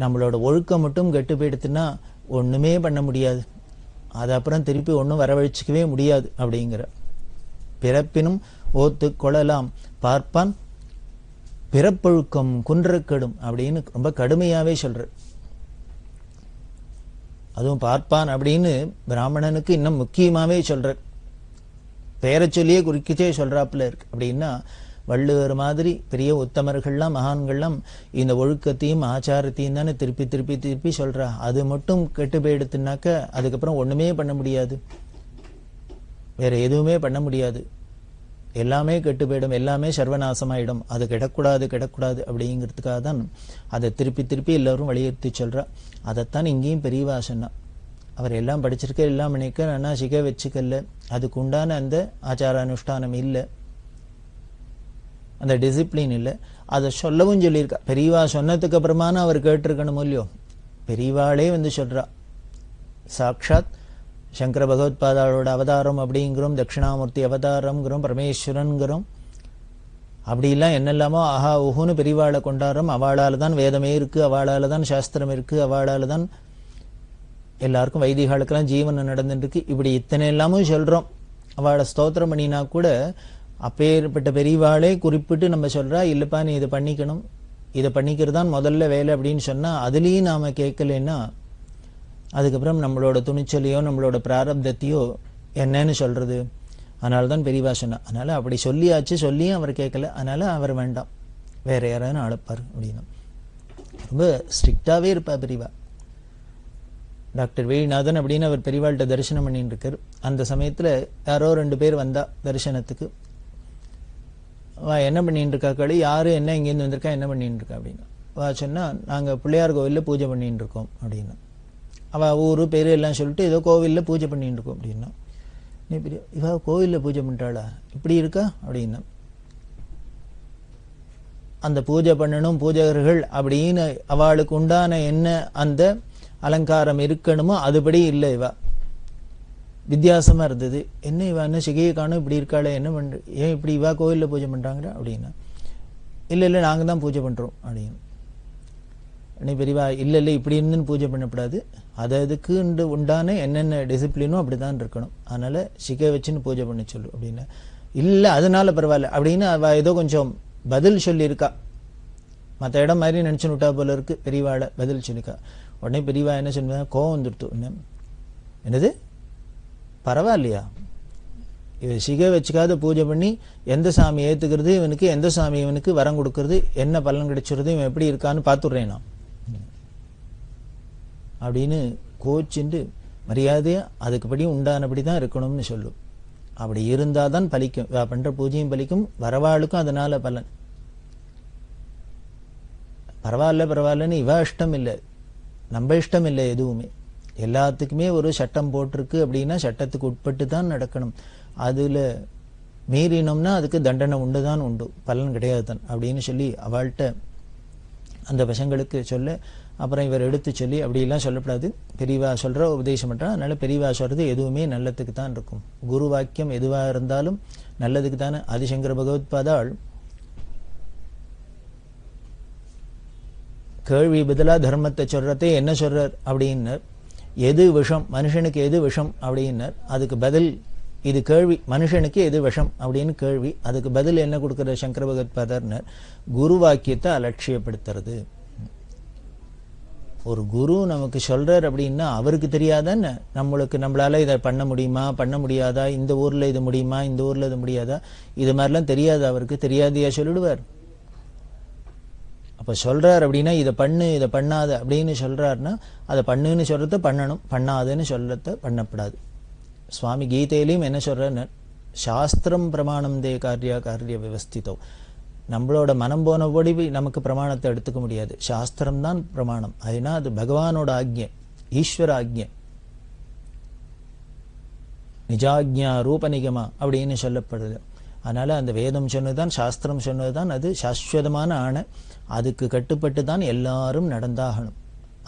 நம்மளோட ஒழுக்கம் மட்டும் கெட்டு போயிடுத்துன்னா ஒண்ணுமே பண்ண முடியாது. அது அப்புறம் திருப்பி ஒன்றும் வரவழைச்சிக்கவே முடியாது அப்படிங்கிற. பிறப்பினும் ஓத்து கொள்ளலாம் பார்ப்பான் பிறப்பொழுக்கம் குன்றக்கெடும் அப்படின்னு ரொம்ப கடுமையாவே சொல்ற. அதுவும் பார்ப்பான் அப்படின்னு பிராமணனுக்கு இன்னும் முக்கியமாவே சொல்ற. பெயரை சொல்லியே குறிக்கிச்சே சொல்றாப்புல இருக்கு. அப்படின்னா வள்ளுவர் மாதிரி பெரிய உத்தமர்கள்லாம் மகான்கள்லாம் இந்த ஒழுக்கத்தையும் ஆச்சாரத்தையும் தானே திருப்பி திருப்பி திருப்பி சொல்றா. அது மட்டும் கெட்டு போயிடுத்துனாக்க அதுக்கப்புறம் ஒண்ணுமே பண்ண முடியாது, வேற எதுவுமே பண்ண முடியாது. எல்லாமே கெட்டு போயிடும், எல்லாமே சர்வநாசமாயிடும். அது கெடக்கூடாது கெடக்கூடாது அப்படிங்கிறதுக்காக தான் அதை திருப்பி திருப்பி எல்லாரும் வலியுறுத்தி சொல்றா. அதைத்தான் இங்கேயும் பெரியவா சொன்னா. அவர் எல்லாம் படிச்சிருக்க, எல்லாம் பண்ணிக்க, ஆனால் சிகை வச்சுக்கல. அதுக்கு உண்டான அந்த ஆச்சார அனுஷ்டானம் இல்லை, அந்த டிசிப்ளின் இல்லை. அதை சொல்லவும் சொல்லியிருக்கா. பெரியவா சொன்னதுக்கு அப்புறமான அவர் கேட்டிருக்கணும் இல்லையோ. பெரியவாளே வந்து சொல்றா, சாட்சாத் சங்கர பகவத்பாதாளோட அவதாரம் அப்படிங்கிறோம், தட்சிணாமூர்த்தி அவதாரம்ங்கிறோம், பரமேஸ்வரன்கிறோம், அப்படிலாம் என்னெல்லாமோ ஆஹா ஊஹுன்னு பெரியவாளை கொண்டாடுறோம். அவளால் தான் வேதமே இருக்கு, அவளால் தான் சாஸ்திரம் இருக்கு, அவளால் தான் எல்லாருக்கும் வைதிகாலுக்கெல்லாம் ஜீவனம் நடந்துட்டு இருக்கு. இப்படி இத்தனை எல்லாமும் சொல்றோம். அவளை ஸ்தோத்திரம் பண்ணினா கூட அப்பேற்பட்ட பெரியவாளே குறிப்பிட்டு நம்ம சொல்றா, இல்லப்பா நீ இதை பண்ணிக்கணும், இதை பண்ணிக்கிறது தான் முதல்ல வேலை அப்படின்னு சொன்னா அதுலேயும் நாம கேட்கலன்னா அதுக்கப்புறம் நம்மளோட துணிச்சலையோ நம்மளோட பிராரப்தத்தையோ என்னன்னு சொல்றது. அதனால தான் பெரியவா சொன்னா. அதனால அப்படி சொல்லியாச்சு, சொல்லியும் அவர் கேட்கல. அதனால அவர் வேண்டாம், வேற யாராவது அழைப்பார் அப்படின்னா. ரொம்ப ஸ்ட்ரிக்டாவே இருப்பா பெரியவா. டாக்டர் வேணிநாதன் அப்படின்னு அவர் பெரியவாள்கிட்ட தரிசனம் பண்ணிட்டு இருக்காரு. அந்த சமயத்துல யாரோ 2 பேர் வந்தா தரிசனத்துக்கு. வா என்ன பண்ணிட்டு இருக்கா களி, யாரு என்ன இங்கேருந்து வந்திருக்கா, என்ன பண்ணிட்டு இருக்கா அப்படின்னா. வா சொன்னா நாங்க பிள்ளையார் கோவில்ல பூஜை பண்ணிட்டு இருக்கோம் அப்படின்னா. அவ ஊரு பேரு எல்லாம் சொல்லிட்டு ஏதோ கோவில்ல பூஜை பண்ணிட்டு இருக்கோம் அப்படின்னா. நீ பெரிய இவ கோவில்ல பூஜை பண்ணிட்டாளா, இப்படி இருக்கா அப்படின்னா. அந்த பூஜை பண்ணணும் பூஜகர்கள் அப்படின்னு அவளுக்கு உண்டான என்ன அந்த அலங்காரம் இருக்கணுமோ அதுபடி இல்லை. இவ வித்தியாசமா இருந்தது. என்ன இவ என்ன சிகையை காணும், இப்படி இருக்காளே, என்ன பண்ற, ஏன் இப்படி இவா கோவில்ல பூஜை பண்றாங்க அப்படின்னா. இல்ல இல்ல நாங்க தான் பூஜை பண்றோம் அப்படின்னு. நீ பெரியவா இல்ல இல்ல இப்படி இருந்து பூஜை பண்ணக்கூடாது, அதுக்கு உண்டான என்னென்ன டிசிப்ளினோ அப்படிதான் இருக்கணும், அதனால சிகை வச்சுன்னு பூஜை பண்ண சொல்லு அப்படின்னு. இல்ல அதனால பரவாயில்ல அப்படின்னு அவ ஏதோ கொஞ்சம் பதில் சொல்லியிருக்கா. மற்ற இடம் மாதிரி நினைச்சுன்னு விட்டா போல இருக்கு. பெரியவாளை பதில் சொல்லிக்கா. உடனே பெரியவா என்ன சொல்லுவா, கோவம் வந்துடுத்து. என்னது பரவாயில்லையா, இவ சிகை வச்சுக்காத பூஜை பண்ணி எந்த சாமி ஏத்துக்கிறது இவனுக்கு, எந்த சாமி இவனுக்கு வரம் கொடுக்கறது, என்ன பலன் கிடைச்சிருது, இவன் எப்படி இருக்கான்னு பாத்துடுறேன் நான் அப்படின்னு கோச்சிண்டு மரியாதையா அதுக்குப்படி உண்டானபடிதான் இருக்கணும்னு சொல்லும். அப்படி இருந்தாதான் பலிக்கும், பண்ற பூஜையும் பலிக்கும், வரவாளுக்கும் அதனால பலன். பரவாயில்ல பரவாயில்லன்னு இவ இஷ்டம் இல்லை, நம்ம இஷ்டம் இல்லை எதுவுமே. எல்லாத்துக்குமே ஒரு சட்டம் போட்டிருக்கு அப்படின்னா சட்டத்துக்கு உட்பட்டு தான் நடக்கணும். அதுல மீறினோம்னா அதுக்கு தண்டனை உண்டுதான் உண்டு, பலன் கிடையாது தான் அப்படின்னு சொல்லி அவள்கிட்ட அந்த பசங்களுக்கு சொல்ல, அப்புறம் இவர் எடுத்து சொல்லி அப்படிலாம் சொல்லப்படாது, பெரியவா சொல்ற உபதேசம் பண்றா. அதனால பெரியவா சொல்றது எதுவுமே நல்லதுக்கு தான் இருக்கும். குரு வாக்கியம் எதுவா இருந்தாலும் நல்லதுக்கு தானே. ஆதிசங்கர பகவத்பாதாள் கேள்வி பதிலா தர்மத்தை சொல்றதே என்ன சொல்றார் அப்படின்னர். எது விஷம், மனுஷனுக்கு எது விஷம் அப்படின்னர். அதுக்கு பதில் இது கேள்வி, மனுஷனுக்கு எது விஷம் அப்படின்னு கேள்வி. அதுக்கு பதில் என்ன கொடுக்கிற சங்கர பகவத்பாதர்னர், குரு வாக்கியத்தை அலட்சியப்படுத்துறது. ஒரு குரு நமக்கு சொல்றார் அப்படின்னா அவருக்கு தெரியாதான்னு நம்மளால இதை பண்ண முடியுமா பண்ண முடியாதா, இந்த ஊர்ல இது முடியுமா இந்த ஊர்ல இது முடியாதா, இது மாதிரிலாம் தெரியாது. அவருக்கு தெரியாதையா சொல்லிடுவார். அப்ப சொல்றார் அப்படின்னா இதை பண்ணு இதை பண்ணாத அப்படின்னு சொல்றாருன்னா அதை பண்ணுன்னு சொல்றத பண்ணணும், பண்ணாதுன்னு சொல்றத பண்ணப்படாது. சுவாமி கீதையிலையும் என்ன சொல்றாரு, சாஸ்திரம் பிரமாணம் தே காரியா காரிய விவஸ்திதோ. நம்மளோட மனம் போனபடி நமக்கு பிரமாணத்தை எடுத்துக்க முடியாது, சாஸ்திரம் தான் பிரமாணம். அதுனா அது பகவானோட ஆக்ஞை, ஈஸ்வர ஆக்ஞை, நிஜாக்ஞா ரூப நிகமா அப்படின்னு சொல்லப்படுது. அதனால அந்த வேதம் சொன்னதுதான் சாஸ்திரம் சொன்னதுதான் அது சாஸ்வதமான ஆணை. அதுக்கு கட்டுப்பட்டு தான் எல்லாரும் நடந்தாகணும்.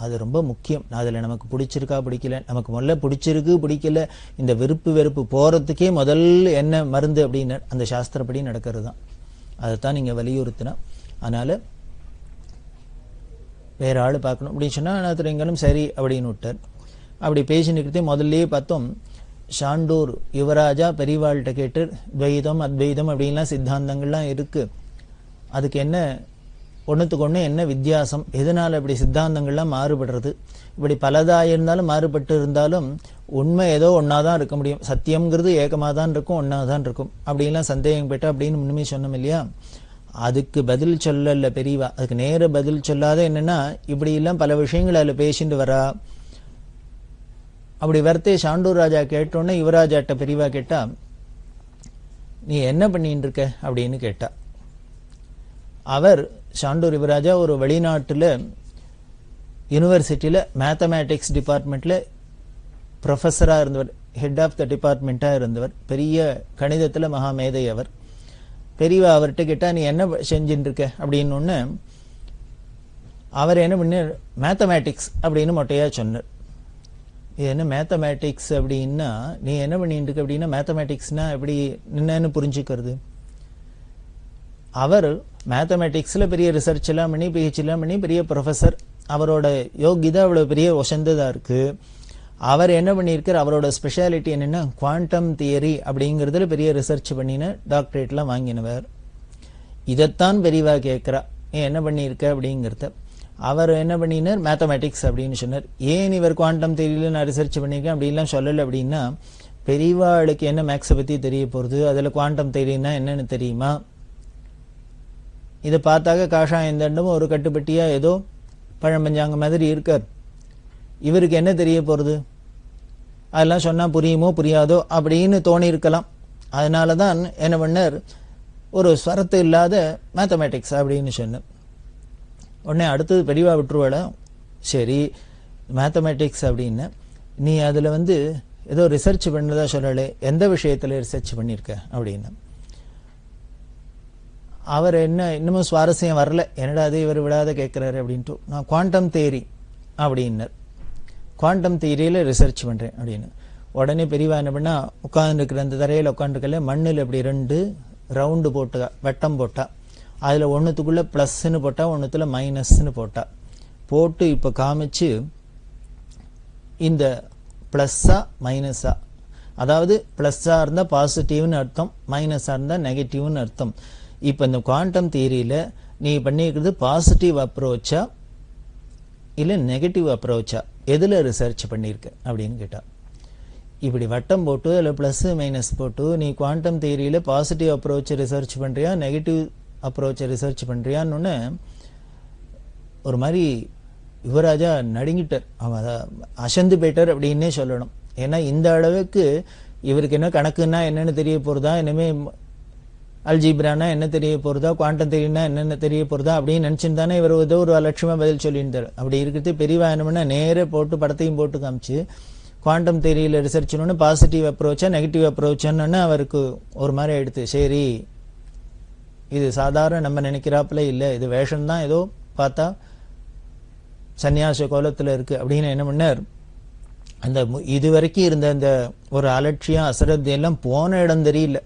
அது ரொம்ப முக்கியம். அதுல நமக்கு பிடிச்சிருக்கா பிடிக்கல, நமக்கு முதல்ல பிடிச்சிருக்கு பிடிக்கல, இந்த விருப்பு வெறுப்பு போறதுக்கே முதல் என்ன மருந்து அப்படின்னு அந்த சாஸ்திரப்படி நடக்கிறது தான். அதைத்தான் நீங்க வலியுறுத்தினா. அதனால வேற ஆள் பார்க்கணும் அப்படின்னு சொன்னா அனாத்திரங்களும் சரி அப்படின்னு விட்டார். அப்படி பேசினுக்கிட்டே முதல்லயே பார்த்தோம், சாண்டூர் யுவராஜா பெரியவாள்கிட்ட கேட்டு துவைதம் அத்வைதம் அப்படின்லாம் சித்தாந்தங்கள்லாம் இருக்கு, அதுக்கு என்ன ஒன்றுத்துக்கு ஒன்று என்ன வித்தியாசம், எதனால இப்படி சித்தாந்தங்கள்லாம் மாறுபடுறது, இப்படி பலதா இருந்தாலும் மாறுபட்டு இருந்தாலும் உண்மை ஏதோ ஒன்னாதான் இருக்க முடியும், சத்தியம்ங்கிறது ஏகமாக தான் இருக்கும், ஒன்னாதான் இருக்கும், அப்படின்லாம் சந்தேகம் போயிட்டா அப்படின்னு முன்னுமே சொன்னோம் இல்லையா. அதுக்கு பதில் சொல்லல பெரியவா. அதுக்கு நேர பதில் சொல்லாத என்னன்னா இப்படி எல்லாம் பல விஷயங்கள் அதில் பேசிட்டு வரா. அப்படி வரத்தே சாண்டூர் ராஜா கேட்டோன்னே யுவராஜாட்ட பெரியவா கேட்டா, நீ என்ன பண்ணிட்டு இருக்க அப்படின்னு கேட்டா. அவர் சாண்டூர் யுவராஜா ஒரு வெளிநாட்டுல யூனிவர்சிட்டியில மேத்தமேட்டிக்ஸ் டிபார்ட்மெண்ட்ல ப்ரொஃபஸராக இருந்தவர், ஹெட் ஆஃப் த டிபார்ட்மெண்ட்டாக இருந்தவர், பெரிய கணிதத்தில் மகாமேதை அவர். பெரியவா அவர்கிட்ட கேட்டால் நீ என்ன செஞ்சுட்டு இருக்க அப்படின்னு ஒன்று அவர் என்ன பண்ணார், மேத்தமேட்டிக்ஸ் அப்படின்னு மொட்டையாக சொன்னார். இது என்ன மேத்தமேட்டிக்ஸ் அப்படின்னா, நீ என்ன பண்ணிட்டு இருக்க அப்படின்னா, மேத்தமேட்டிக்ஸ்னா எப்படி என்னன்னு புரிஞ்சுக்கிறது. அவர் மேத்தமேட்டிக்ஸில் பெரிய ரிசர்ச் எல்லாம் பண்ணி PhD எல்லாம் பண்ணி பெரிய ப்ரொஃபஸர். அவரோட யோகிதா அவ்வளோ பெரிய ஒசந்ததாக இருக்குது. அவர் என்ன பண்ணியிருக்கார், அவரோட ஸ்பெஷாலிட்டி என்னென்னா குவாண்டம் தியரி அப்படிங்கிறதுல பெரிய ரிசர்ச் பண்ணின டாக்டரேட்லாம் வாங்கினவர். இதைத்தான் பெரியவா கேட்குறா, ஏன் என்ன பண்ணியிருக்க அப்படிங்கிறத. அவர் என்ன பண்ணினார், மேத்தமேட்டிக்ஸ் அப்படின்னு சொன்னார். ஏன் இவர் குவாண்டம் தியரியில் நான் ரிசர்ச் பண்ணியிருக்கேன் அப்படின்லாம் சொல்லலை அப்படின்னா, பெரியவாளுக்கு என்ன மேக்ஸை பற்றி தெரிய போகிறது, அதில் குவாண்டம் தியரின்னா என்னன்னு தெரியுமா? இதை பார்த்தாக்க காஷாயம் தண்டும் ஒரு கட்டுப்பட்டியாக ஏதோ பழம்பஞ்சாங்க மாதிரி இருக்கார். இவருக்கு என்ன தெரிய போகிறது, அதெல்லாம் சொன்னால் புரியுமோ புரியாதோ அப்படின்னு தோணி இருக்கலாம். அதனால தான் என்ன பண்ணார், ஒரு ஸ்வரத்து இல்லாத மேத்தமேட்டிக்ஸ் அப்படின்னு சொன்னார். உடனே அடுத்தது பெரியவா விட்டுருவாள, சரி மேத்தமேட்டிக்ஸ் அப்படின்னு நீ அதில் ஏதோ ரிசர்ச் பண்ணதா சொல்லலை, எந்த விஷயத்தில் ரிசர்ச் பண்ணியிருக்க அப்படின்னு. அவர் என்ன இன்னமும் சுவாரஸ்யம் வரல, என்னடா அது இவர் விடாத கேட்குறாரு அப்படின்ட்டு. நான் குவாண்டம் தியரி அப்படின்னார், குவாண்டம் தியரியில் ரிசர்ச் பண்ணுறேன் அப்படின்னு. உடனே பெரியவா என்ன பண்ணா, உட்காந்துருக்கிற அந்த தரையில் உட்காந்துருக்கல மண்ணில் இப்படி 2 ரவுண்டு போட்டு வட்டம் போட்டா, அதில் ஒன்றுத்துக்குள்ளே ப்ளஸ்ன்னு போட்டால் ஒன்றுத்துல மைனஸ்ன்னு போட்டு இப்போ காமிச்சு இந்த ப்ளஸ்ஸா மைனஸா, அதாவது ப்ளஸ்ஸாக இருந்தால் பாசிட்டிவ்னு அர்த்தம், மைனஸாக இருந்தால் நெகட்டிவ்னு அர்த்தம். இப்போ இந்த குவாண்டம் தியரியில் நீ பண்ணியிருக்கிறது பாசிட்டிவ் அப்ரோச்சா இல்லை நெகட்டிவ் அப்ரோச்சா, எதில் ரிசர்ச் பண்ணியிருக்க அப்படின்னு கேட்டா. இப்படி வட்டம் போட்டு அதில் ப்ளஸ் மைனஸ் போட்டு நீ குவாண்டம் தியரியில் பாசிட்டிவ் அப்ரோச்சை ரிசர்ச் பண்ணுறியா நெகட்டிவ் அப்ரோச்சை ரிசர்ச் பண்ணுறியான்னு ஒரு மாதிரி யுவராஜா நடுங்கிட்டார். அவன் அசந்து போயிட்டார் அப்படின்னே சொல்லணும். ஏன்னா இந்த அளவுக்கு இவருக்கு என்ன கணக்குன்னா என்னென்னு தெரிய போகிறதா, இனிமேல் அல்ஜீப்ரானா என்ன தெரிய போகிறதா, குவாண்டம் தியரினா என்னென்ன தெரிய போகிறதா அப்படின்னு நினச்சின்னு தானே இவர் ஏதோ ஒரு அலட்சியமாக பதில் சொல்லியிருந்தார். அப்படி இருக்கிறது பெரியவா என்ன பண்ணால் நேராக போட்டு படத்தையும் போட்டு காமிச்சு குவாண்டம் தியரியில் ரிசர்ச் பண்ணணும், பாசிட்டிவ் அப்ரோச்சா நெகட்டிவ் அப்ரோச்சான்னு அவருக்கு ஒரு மாதிரி எடுத்து, சரி இது சாதாரண நம்ம நினைக்கிறாப்புல இல்லை, இது வேஷம்தான், ஏதோ பார்த்தா சன்னியாச கோலத்தில் இருக்குது அப்படின்னு என்ன பண்ணார். அந்த இது வரைக்கும் இருந்த அந்த ஒரு அலட்சியம் அசரத்தையெல்லாம் போன இடம் தெரியல,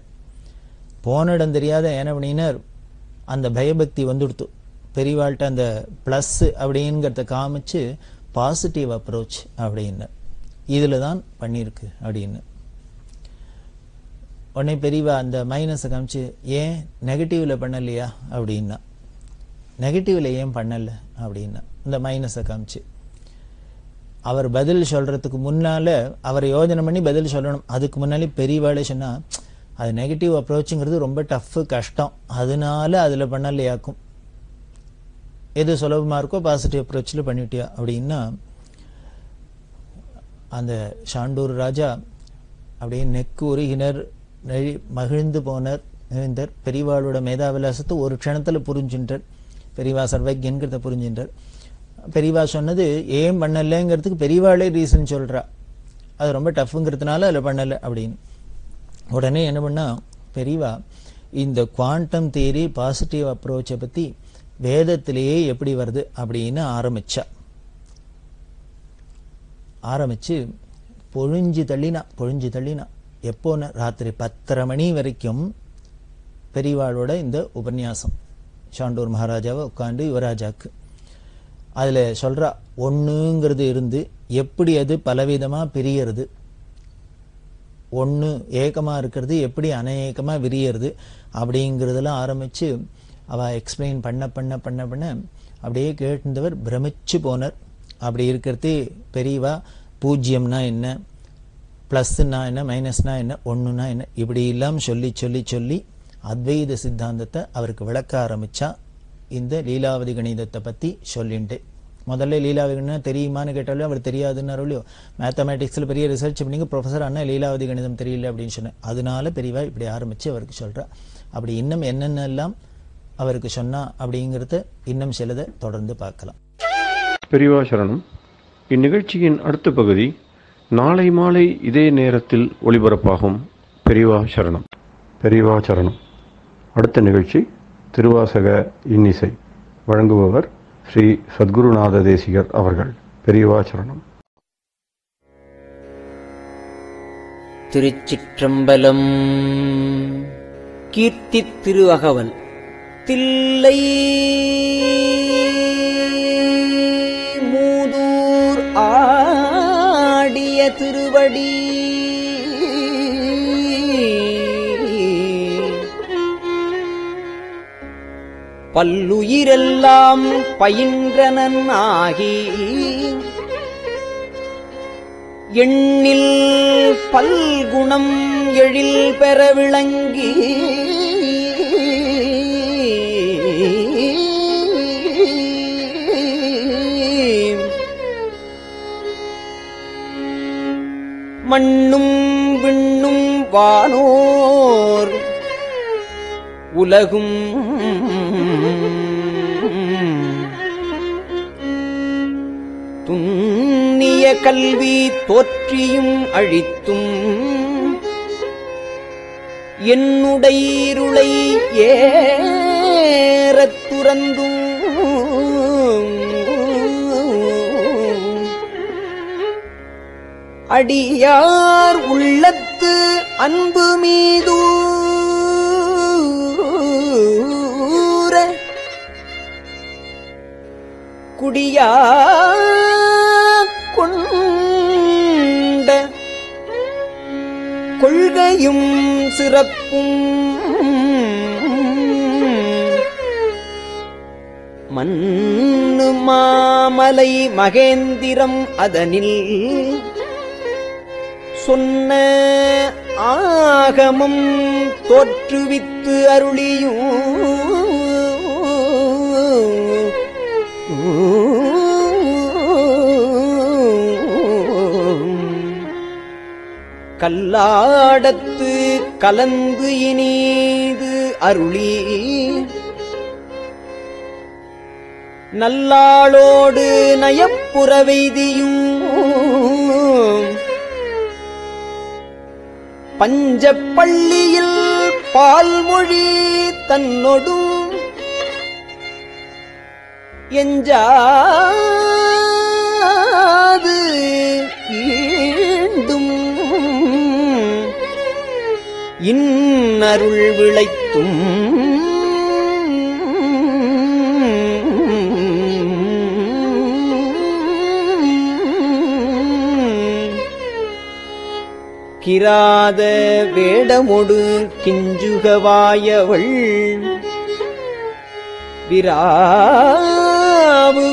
போன இடம் தெரியாத என்ன பண்ணினார், அந்த பயபக்தி வந்துடுத்து பெரியவாள்கிட்ட. அந்த ப்ளஸ் அப்படிங்கிறத காமிச்சு பாசிட்டிவ் அப்ரோச் அப்படின்னு இதில் தான் பண்ணியிருக்கு அப்படின்னு. உடனே பெரியவா அந்த மைனஸை காமிச்சு, ஏன் நெகட்டிவில் பண்ணலையா அப்படின்னா, நெகட்டிவில் ஏன் பண்ணலை அப்படின்னா இந்த மைனஸை காமிச்சு. அவர் பதில் சொல்கிறதுக்கு முன்னால் அவர் யோஜனை பண்ணி பதில் சொல்லணும். அதுக்கு முன்னாலே பெரியவாளே சொன்னால், அது நெகட்டிவ் அப்ரோச்சுங்கிறது ரொம்ப டஃப்பு கஷ்டம், அதனால அதில் பண்ணலையாக்கும், எது சுலபமாக இருக்கோ பாசிட்டிவ் அப்ரோச்சில் பண்ணிவிட்டியா அப்படின்னா. அந்த ஷாண்டூர் ராஜா அப்படியே நெக்கு உருகினர், மகிழ்ந்து போனர், நிறைந்தார். பெரியவாளோட மேதாவிலாசத்தை ஒரு க்ஷணத்தில் புரிஞ்சுட்டார். பெரியவா சர்வஜ்யன்கிறத புரிஞ்சுட்டார். பெரியவா சொன்னது ஏன் பண்ணலைங்கிறதுக்கு பெரியவாளே ரீசன் சொல்கிறா, அது ரொம்ப டஃப்புங்கிறதுனால அதில் பண்ணலை அப்படின்னு. உடனே என்ன பண்ணா பெரியவா இந்த குவாண்டம் தியரி பாசிட்டிவ் அப்ரோச்சை பற்றி வேதத்திலேயே எப்படி வருது அப்படின்னு ஆரம்பிச்சு பொழிஞ்சு தள்ளினா எப்போன்னு ராத்திரி 10:30 மணி வரைக்கும் பெரியவாளோட இந்த உபன்யாசம். ஷாண்டூர் மகாராஜாவை உட்காந்து யுவராஜாக்கு அதில் சொல்கிறா, ஒன்றுங்கிறது இருந்து எப்படி அது பலவிதமாக பிரியறது, ஒன்று ஏக்கமாக இருக்கிறது எப்படி அநேகமாக விரியறது அப்படிங்கிறதெல்லாம் ஆரம்பித்து அவள் எக்ஸ்பிளைன் பண்ண அப்படியே கேட்டிருந்தவர் பிரமிச்சு போனார். அப்படி இருக்கிறது பெரியவா பூஜ்யம்னா என்ன, ப்ளஸ்னா என்ன, மைனஸ்னா என்ன, ஒன்றுனா என்ன, இப்படி இல்லாமல் சொல்லி அத்வைத சித்தாந்தத்தை அவருக்கு விளக்க ஆரம்பித்தா. இந்த லீலாவதி கணிதத்தை பற்றி சொல்லிட்டு முதல்ல லீலாவதி கணிதம் தெரியுமான்னு கேட்டாலும் அவர் தெரியாதுன்னு இல்லையோ, மேத்தமேட்டிக்ஸில் பெரிய ரிசர்ச் பண்ணிங்க ப்ரொஃபஸர் அண்ணா லீலாவதி கணிதம் தெரியல அப்படின்னு சொன்னேன். அதனால பெரியவா இப்படி ஆரம்பித்து அவருக்கு சொல்கிறா. அப்படி இன்னும் என்னென்னலாம் அவருக்கு சொன்னா அப்படிங்கிறத இன்னும் சிலதை தொடர்ந்து பார்க்கலாம். பெரியவா சரணம். இந்நிகழ்ச்சியின் அடுத்த பகுதி நாளை மாலை இதே நேரத்தில் ஒளிபரப்பாகும். பெரியவா சரணம். பெரியவா சரணம். அடுத்த நிகழ்ச்சி திருவாசக இன்னிசை. வழங்குபவர் ஸ்ரீ சத்குருநாத தேசிகர் அவர்கள். பெரியவா சரணம். திருச்சிற்றம்பலம். கீர்த்தி திருவகவல். தில்லை மூதூர் ஆடிய திருவடி பல்லுயிரெல்லாம் பயின்றனன் ஆகி எண்ணில் பல்குணம் எழில் பெற விளங்கி மண்ணும் விண்ணும் வானோர் உலகும் துண்ணிய கல்வி தோற்றியும் அழித்தும் என்னுடையிருளை ஏறத் துறந்தும் அடியார் உள்ளத்து அன்பு மீதூர குடியா கொண்ட கொள்கையும் சிறப்பும் மன்னு மாமலை மகேந்திரம் அதனில் சொன்ன ஆகமம் தோற்றுவித்து அருளியும் கல்லாடத்து கலந்து இனிது அருளி நல்லாளோடு நயப்புறவெய்தியும் பஞ்சப்பள்ளியில் பால்மொழி தன்னொடும் எஞ்சாது ஈண்டும் இன்னருள் விளைத்தும் கிராத வேடமொடு கிஞ்சுகவாயவள் விராவு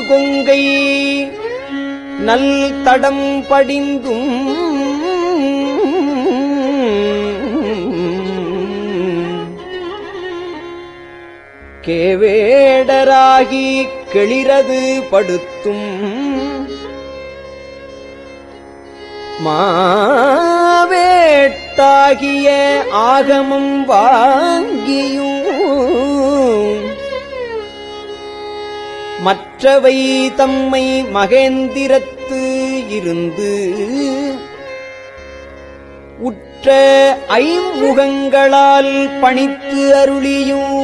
கொங்கை நல் தடம் படிந்தும் கேவேடராகி கெளிரது படுத்தும் மாவேட்டாகிய ஆகமம் வாங்கியும் மற்றவை தம்மை மகேந்திரத்து இருந்து உற்ற ஐமுகங்களால் பணித்து அருளியும்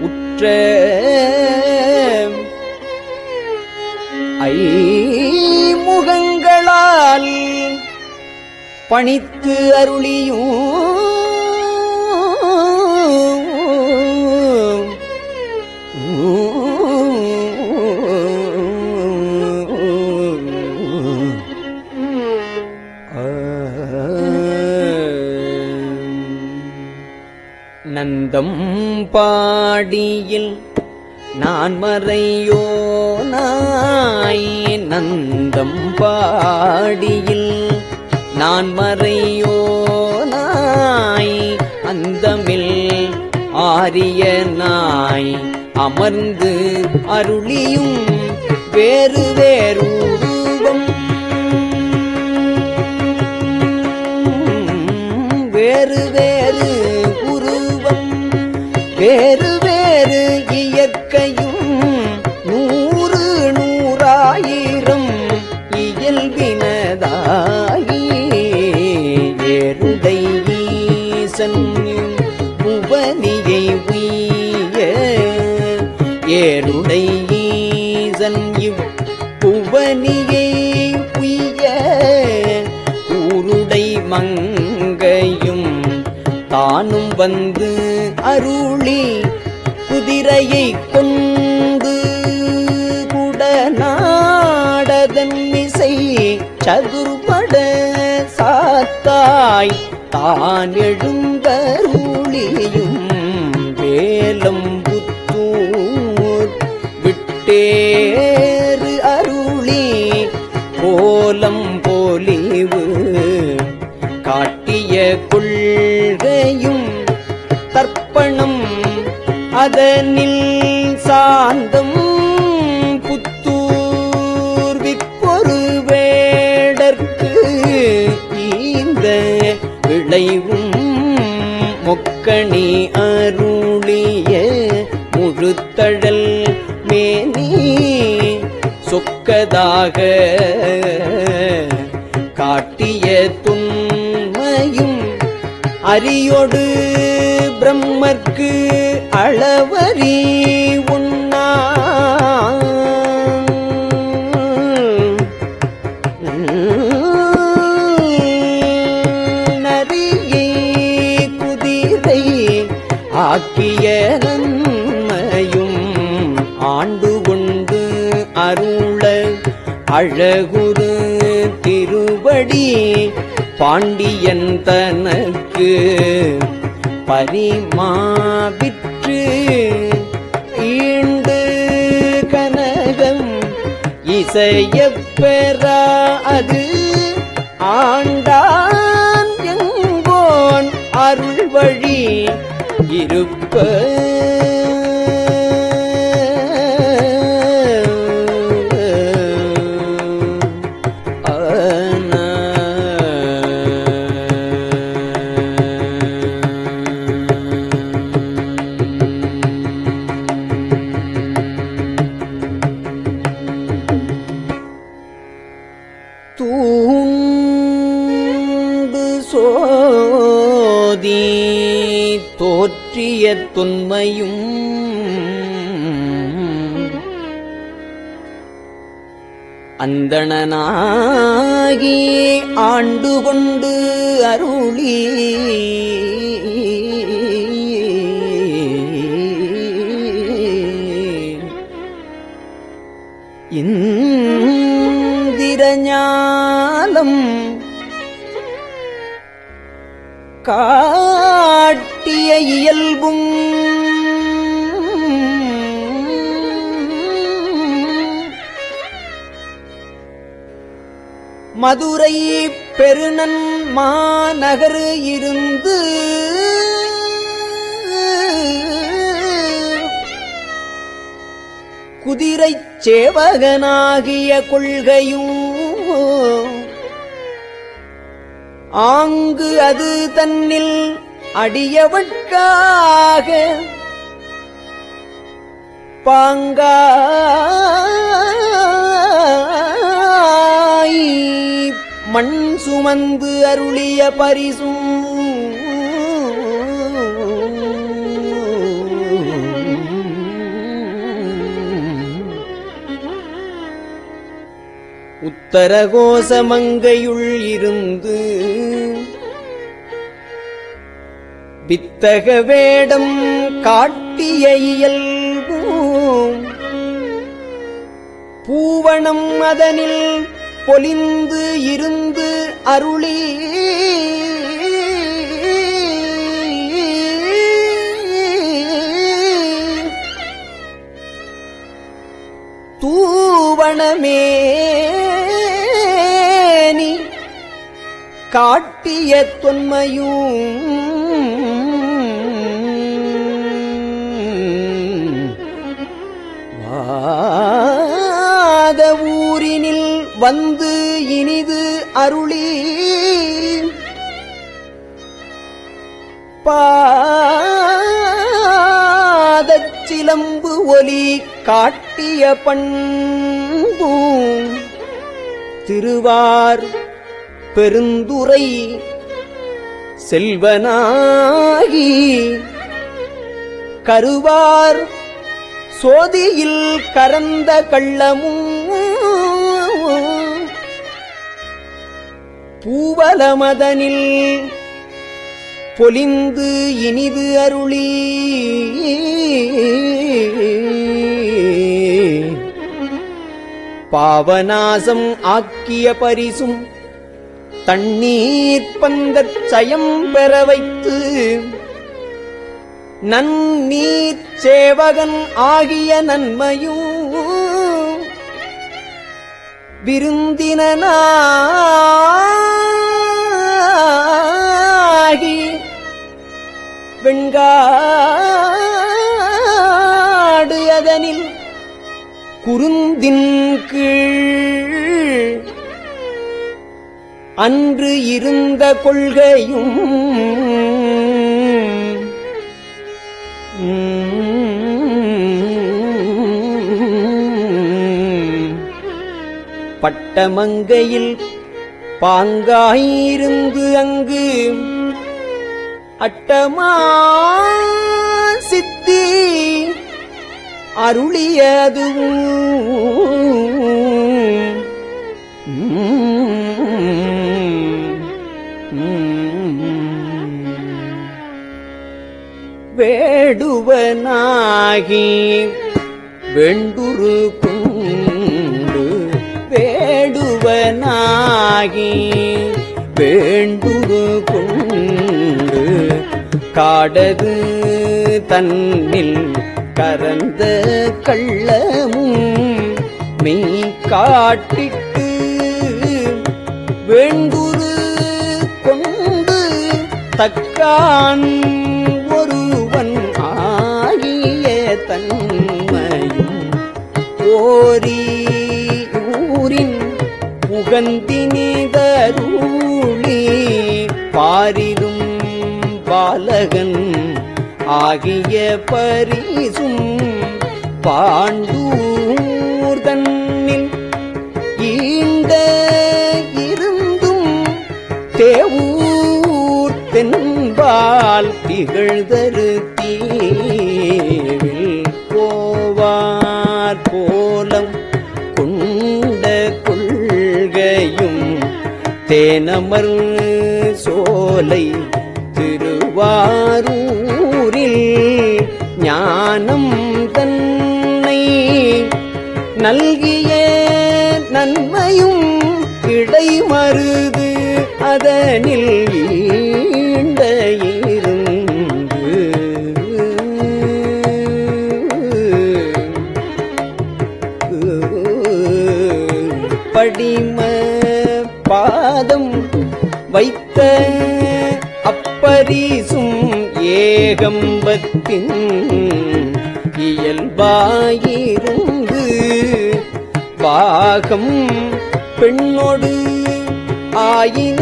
உற்ற ஐமுகங்களால் பணித்து அருளியும் நந்தம் பாடியில் நான் மறையோனாய் நந்தம் பாடியில் நான் மறையோனாய் அந்தமில் ஆரியனாய் அமர்ந்து அருளியும் வேறு வேறுருவம் வேறு வேறு உருவம் வேறு வேறு இயற்கையும் நூறு நூறாயிரம் ஏருடை ஈசன் இப்புவனியை உய்ய ஊருடை மங்கையும் தானும் வந்து அருளி குதிரையை கொண்டு குடநாடதன் மிசை சதுர்பட சாத்தாய் தான் எழுந்தருளியும் வேலம்புத்தூர் விட்டேறு அருளி கோலம் போலிவு காட்டிய கொள்கையும் தர்ப்பணம் அதனில் சாந்தம் புத்தூர் விற்பொரு வேடற்கு ஈந்த விளைவும் மொக்கணி அருளிய முழுத்தழல் மேனி சொக்கதாக காட்டிய துன்மையும் அரியோடு பிரம்மர்க்கு அளவரி உண்ணா நரியை குதிரை ஆக்கிய நன்மையும் ஆண்டு கொண்டு அருள அழகுரு திருவடி பாண்டியன் தனக்கு பரிமாவிற்று ஈண்டு கனகம் இசையப் பெறா அது ஆண்டான் எங்கோன் அருள் வழி இருப்ப தூண்டு சோதி தோற்றிய தொன்மையும் அந்தணனாகி ஆண்டு கொண்டு அருளி இந்திரஞாலம் காட்டிய இயல்பும் மதுரை பெருநன் மாநகர் இருந்து குதிரைச் சேவகனாகிய கொள்கையும் ஆங்கு அது தன்னில் அடியவட்காக பாங்காய் மண் சுமந்து அருளிய பரிசும் உத்தரகோசமங்கையுள் இருந்து வித்தக வேடம் காட்டிய இயல்பும் பூவணம் அதனில் பொலிந்து இருந்து அருளி தூவணமேனி காட்டிய தொன்மையும் வாத ஊரினில் வந்து இனிது அருளி பாதச்சிலம்பு ஒலி காட்டிய பண்பும் திருவார் பெருந்துரை செல்வனாகி கருவார் சோதியில் கரந்த கள்ளமும் பூவலமதனில் பொலிந்து இனிது அருளி பாவநாசம் ஆக்கிய பரிசும் தண்ணீர் பந்தச் சயம் பெற வைத்து நன்னீர் சேவகன் ஆகிய நன்மையும் விருந்தினாகி வெண்காடு அதனில் குருந்தின் கீழ் அன்று இருந்த கொள்கையும் பட்டமங்கையில் பாங்காயிருந்து அங்கு அட்டமா சித்தி அருளியதுவும் வேடுவனாகி வெண்டுரு கொண்டு வேடுவனாகி வேண்டுரு கொண்டு காடது தன்னில் கரந்த கள்ளமும் மெய் காட்டிட்டு வேண்டுரு கொண்டு தக்கான் ஒருவன் ஆகிய தன்மையும் ஓரி ஊரின் உகந்தினிதருளி பாரிலும் பாலகன் ஆகிய பரிசும் பாண்டூர் தன்னில் ஈண்ட இருந்தும் தேவூர் தென்பால் திகழ்தரு தீவில் போவார் போலம் கொண்ட கொள்கையும் தேனமர் சோலை திருவாரூரில் ஞானம் தன்னை நல்கிய நன்மையும் இடைமருது அதனில் ஈண்ட இருந்து படிம பாதம் வைத்த அப்பரிசும் ஏகம்பத்தின் இயல்பாயிருந்து பாகம் பெண்ணோடு ஆயின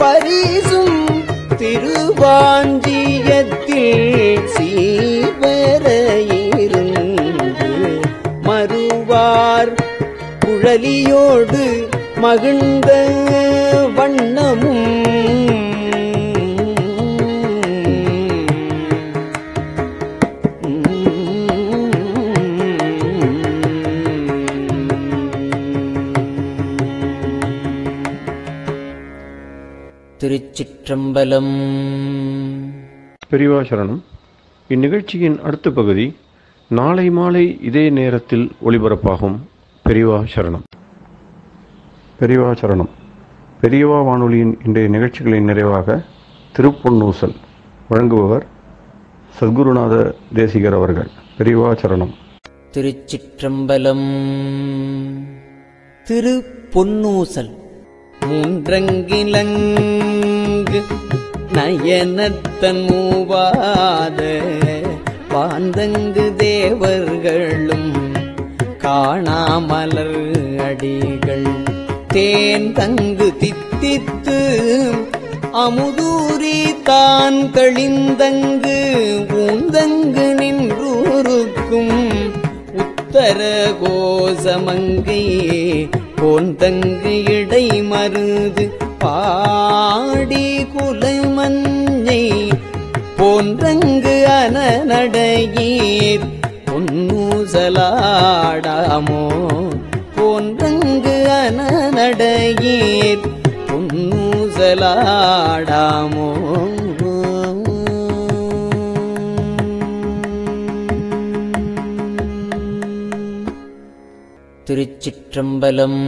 பரிசும் திருவாஞ்சியத்தில் சீவர இருந்து மறுவார் குழலியோடு மகிழ்ந்த வண்ணமும் திருச்சிற்றம்பலம். பெரியவா சரணம். இந்நிகழ்ச்சியின் அடுத்த பகுதி நாளை மாலை இதே நேரத்தில் ஒளிபரப்பாகும். பெரியவா சரணம். பெரியவா சரணம். பெரியவா வானொலியின் இன்றைய நிகழ்ச்சிகளின் நிறைவாக திருப்பொன்னூசல் வழங்குபவர் சத்குருநாத தேசிகர் அவர்கள். பெரியவா சரணம். திருச்சிற்றம்பலம். திருப்பொன்னூசல். மூன்றங்கிலங்கு நயனத்தன் மூவாத பாந்தங்கு தேவர்களும் காணாமலர் அடிகள் தேன் தங்கு தித்தித்து அமுதூரி தான் தெளிந்தங்கு ஊந்தங்கு நின்றூருக்கும் உத்தர கோசமங்கை போந்தங்கு இடை மருது பாடி குலைமஞ்சை போன்றங்கு அனநடையீர் பொன் பொன்னூசலாடாமோ போன்றங்கு அனநடையீர் பொன்னூசலாடாமோ. திருச்சிற்றம்பலம்.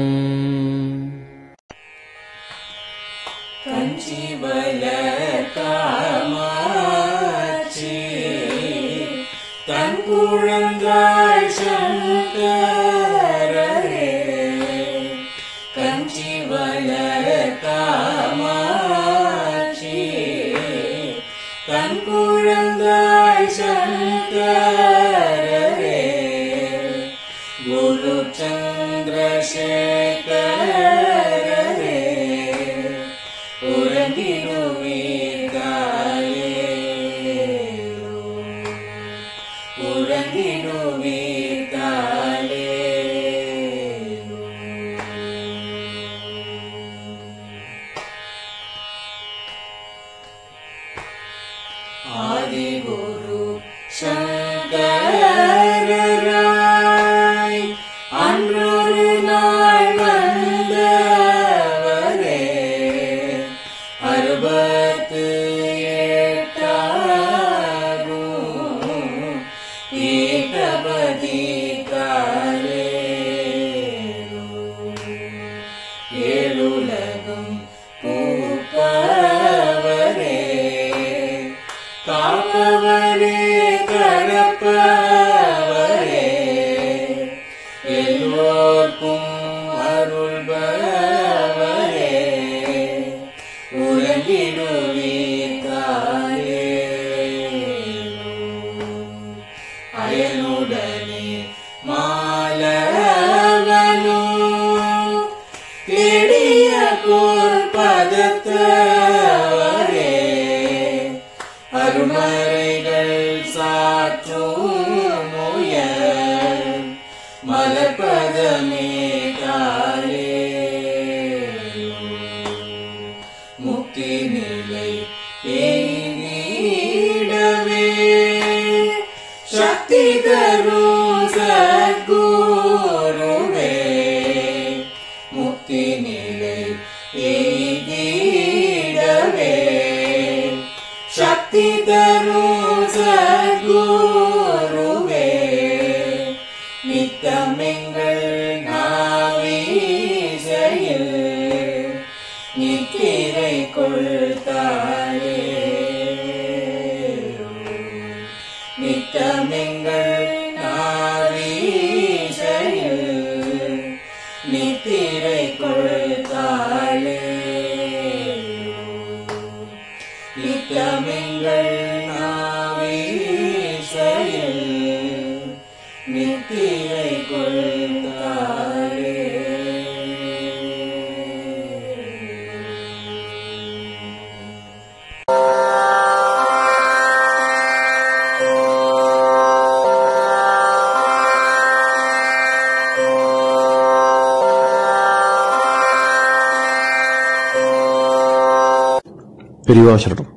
பெரியவா சரணம்.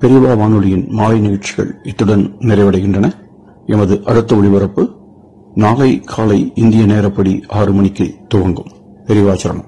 பெரியவா வானொலியின் மாலை நிகழ்ச்சிகள் இத்துடன் நிறைவடைகின்றன. எமது அடுத்த ஒளிபரப்பு நாளை காலை இந்திய நேரப்படி 6 மணிக்கு துவங்கும். பெரியவா சரணம்.